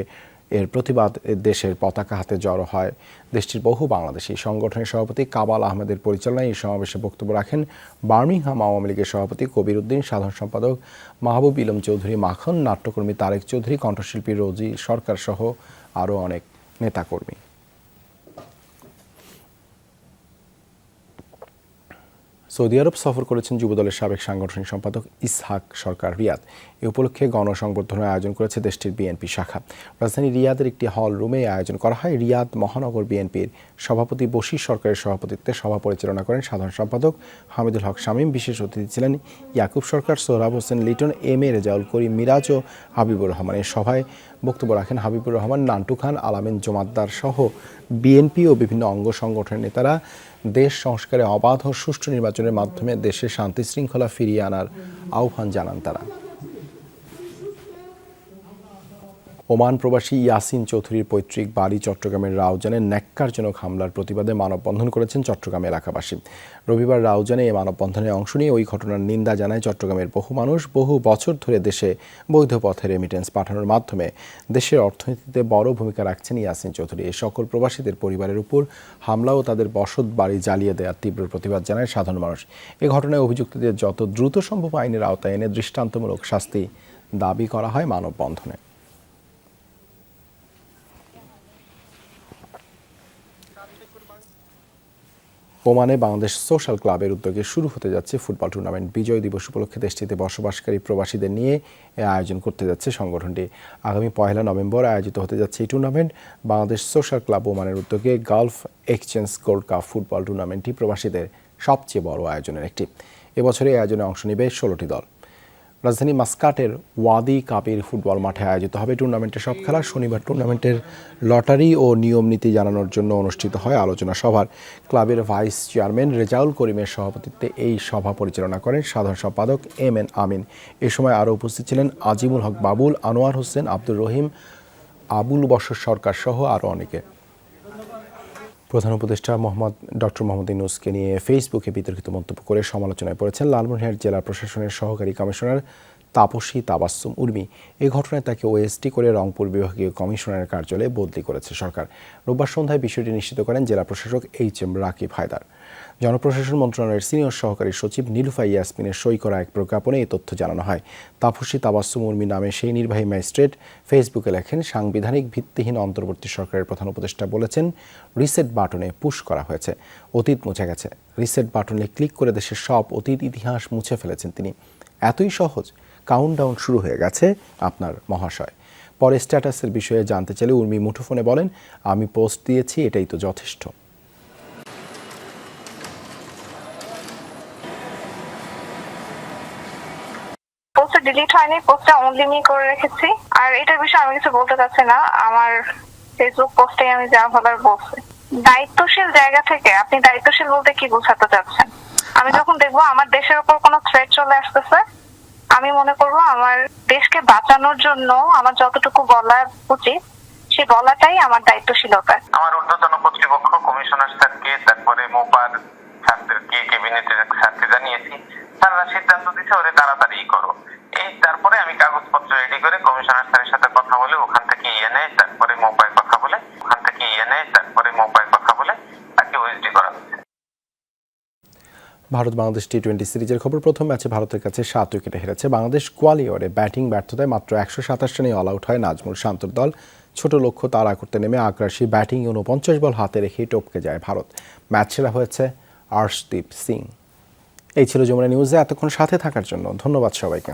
এর প্রতিবাদ দেশের পতাকা হাতে জড়ো হয় দেশটির বহু বাংলাদেশি। সংগঠনের সভাপতি কামাল আহমেদের পরিচালনায় এই সমাবেশে বক্তব্য রাখেন বার্মিংহাম আওয়ামী লীগের সভাপতি কবির উদ্দিন, সাধারণ সম্পাদক মাহবুব ইলম চৌধুরী মাখন, নাট্যকর্মী তারেক চৌধুরী, কণ্ঠশিল্পী রোজি সরকার সহ আরও অনেক নেতাকর্মী। সৌদি আরব সফর করেছেন যুবদলের সাবেক সাংগঠনিক সম্পাদক ইসহাক সরকার রিয়াদ। এ উপলক্ষে গণসংবর্ধনার আয়োজন করেছে দেশটির বিএনপি শাখা। রাজধানী রিয়াদের একটি হল রুমে আয়োজন করা হয়। রিয়াদ মহানগর বিএনপির সভাপতি বশির সরকারের সভাপতিত্বে সভা পরিচালনা করেন সাধারণ সম্পাদক হামিদুল হক শামীম। বিশেষ অতিথি ছিলেন ইয়াকুব সরকার, সোহরাব হোসেন লিটন, এম এ রেজাউল করিম মিরাজ ও হাবিবুর রহমান। এই সভায় বক্তব্য রাখেন হাবিবুর রহমান, নান্টু খান, আলামিন জমাদ্দার সহ বিএনপি ও বিভিন্ন অঙ্গ সংগঠনের নেতারা। দেশ সংস্কারে অবাধ ও সুষ্ঠু নির্বাচনের মাধ্যমে দেশে শান্তি শৃঙ্খলা ফিরিয়ে আনার আহ্বান জানান তারা। ওমান প্রবাসী ইয়াসিন চৌধুরীর পৈতৃক বাড়ি চট্টগ্রামের রাউজানে ন্যাক্কারজনক হামলার প্রতিবাদে মানববন্ধন করেছেন চট্টগ্রাম এলাকাবাসী। রবিবার রাউজানে এই মানববন্ধনে অংশ নিয়ে ওই ঘটনার নিন্দা জানায় চট্টগ্রামের বহু মানুষ। বহু বছর ধরে দেশে বৈধ পথে রেমিটেন্স পাঠানোর মাধ্যমে দেশের অর্থনীতিতে বড় ভূমিকা রাখছেন ইয়াসিন চৌধুরী। এই সকল প্রবাসীদের পরিবারের উপর হামলা ও তাদের বসত বাড়ি জ্বালিয়ে দেওয়ার তীব্র প্রতিবাদ জানায় সাধারণ মানুষ। এ ঘটনায় অভিযুক্তদের যত দ্রুত সম্ভব আইনের আওতায় এনে দৃষ্টান্তমূলক শাস্তি দাবি করা হয় মানববন্ধনে। ওমানে বাংলাদেশ সোশ্যাল ক্লাবের উদ্যোগে শুরু হতে যাচ্ছে ফুটবল টুর্নামেন্ট। বিজয় দিবস উপলক্ষে দেশটিতে বসবাসকারী প্রবাসীদের নিয়ে আয়োজন করতে যাচ্ছে সংগঠনটি। আগামী 1 নভেম্বর আয়োজিত হতে যাচ্ছে এই টুর্নামেন্ট। বাংলাদেশ সোশ্যাল ক্লাব ওমানের উদ্যোগে Gulf exchange gold cup football টুর্নামেন্টটি প্রবাসীদের সবচেয়ে বড় আয়োজনের একটি। এবছরে এই আয়োজনে অংশ নেবে 16টি দল। রাজধানী মাস্কাটের ওয়াদি কাপের ফুটবল মাঠে আয়োজিত হবে টুর্নামেন্টের সব খেলা। শনিবার টুর্নামেন্টের লটারি ও নিয়ম নীতি জানানোর জন্য অনুষ্ঠিত হয় আলোচনা সভার। ক্লাবের ভাইস চেয়ারম্যান রেজাউল করিমের সভাপতিত্বে এই সভা পরিচালনা করেন সাধারণ সম্পাদক এম.এন. আমিন। এ সময় আরও উপস্থিত ছিলেন আজিমুল হক বাবুল, আনোয়ার হোসেন, আব্দুর রহিম, আবুল বশর সরকার সহ আরও অনেকে। প্রধান উপদেষ্টা ডক্টর মোহাম্মদ ইউনূসকে নিয়ে ফেসবুকে বিতর্কিত মন্তব্য করে সমালোচনায় পড়েছেন লালমনিরহাট জেলা প্রশাসনের সহকারী কমিশনার তাপসী তাবাসসুম উর্মি। এই ঘটনায় তাকে ওএসডি করে রংপুর বিভাগীয় কমিশনারের কার্যালয়ে বদলি করেছে সরকার। রোববার সন্ধ্যায় বিষয়টি নিশ্চিত করেন জেলা প্রশাসক এইচ.এম. রাকিব হায়দার। জনপ্রশাসন মন্ত্রণালয়ের সিনিয়র সহকারী সচিব নীলুফা ইয়াসমিনের সই করা এক প্রজ্ঞাপনে এই তথ্য জানানো হয়। তাপসী তাবাসসুম উর্মি নামে সেই নির্বাহী ম্যাজিস্ট্রেট ফেসবুকে লেখেন, সাংবিধানিক ভিত্তিহীন অন্তর্বর্তী সরকারের প্রধান উপদেষ্টা বলেছেন রিসেট বাটনে পুশ করা হয়েছে, অতীত মুছে গেছে। রিসেট বাটনে ক্লিক করে দেশের সব অতীত ইতিহাস মুছে ফেলেছেন তিনি। এতই সহজ, কাউন্টডাউন শুরু হয়ে গেছে আপনার মহাশয়। পরে স্ট্যাটাসের বিষয়ে জানতে চাইলে উর্মি মুঠোফোনে বলেন, আমি পোস্ট দিয়েছি, এটাই তো যথেষ্ট। পোস্টটা ডিলিট হয়নি, পোস্টটা অনলি মি করে রেখেছি। আর এটার বিষয়ে আমি কিছু বলতে চাচ্ছি না, আমার ফেসবুক পোস্টে আমি যা বলার বলছি। দায়িত্বশীল জায়গা থেকে আপনি দায়িত্বশীল বলতে কি বোঝাতে চাচ্ছেন? আমি যখন দেখবো আমার দেশের উপর কোনো থ্রেট চলে আসতেছে, আমি মনে করবো আমার দেশকে বাঁচানোর জন্য আমার যতটুকু বলা উচিত সেই বলাটাই আমার দায়িত্বশীলতা। আমার ঊর্ধ্বতন কর্তৃপক্ষ কমিশনার স্যারকে, তারপরে মোপার স্যারদেরকে, ক্যাবিনেটের স্যারকে জানিয়েছি। স্যাররা সিদ্ধান্ত দিতে ওরে তাড়াতাড়ি করো। এই তারপরে আমি কাগজপত্র রেডি করে কমিশনার স্যারের সাথে কথা বলে ওখান থেকে নেয়, তারপরে মোপায় কথা বলে তাকে ওএসডি করা হচ্ছে। ভারত বাংলাদেশ টি-20 সিরিজের খবর। প্রথম ম্যাচে ভারতের কাছে 7 উইকেটে হেরেছে বাংলাদেশ। কোয়ালিয়রে ব্যাটিং ব্যর্থতায় মাত্র 127 রানে অল আউট হয় নাজমুল শান্তর দল। ছোট লক্ষ্য তাড়া করতে নেমে আগ্রাসী ব্যাটিং 49 বল হাতে রেখেই টপকে যায় ভারত। ম্যাচ সেরা হয়েছে আর্শদীপ সিং। এই ছিল যমুনা নিউজে। এতক্ষণ সাথে থাকার জন্য ধন্যবাদ সবাইকে।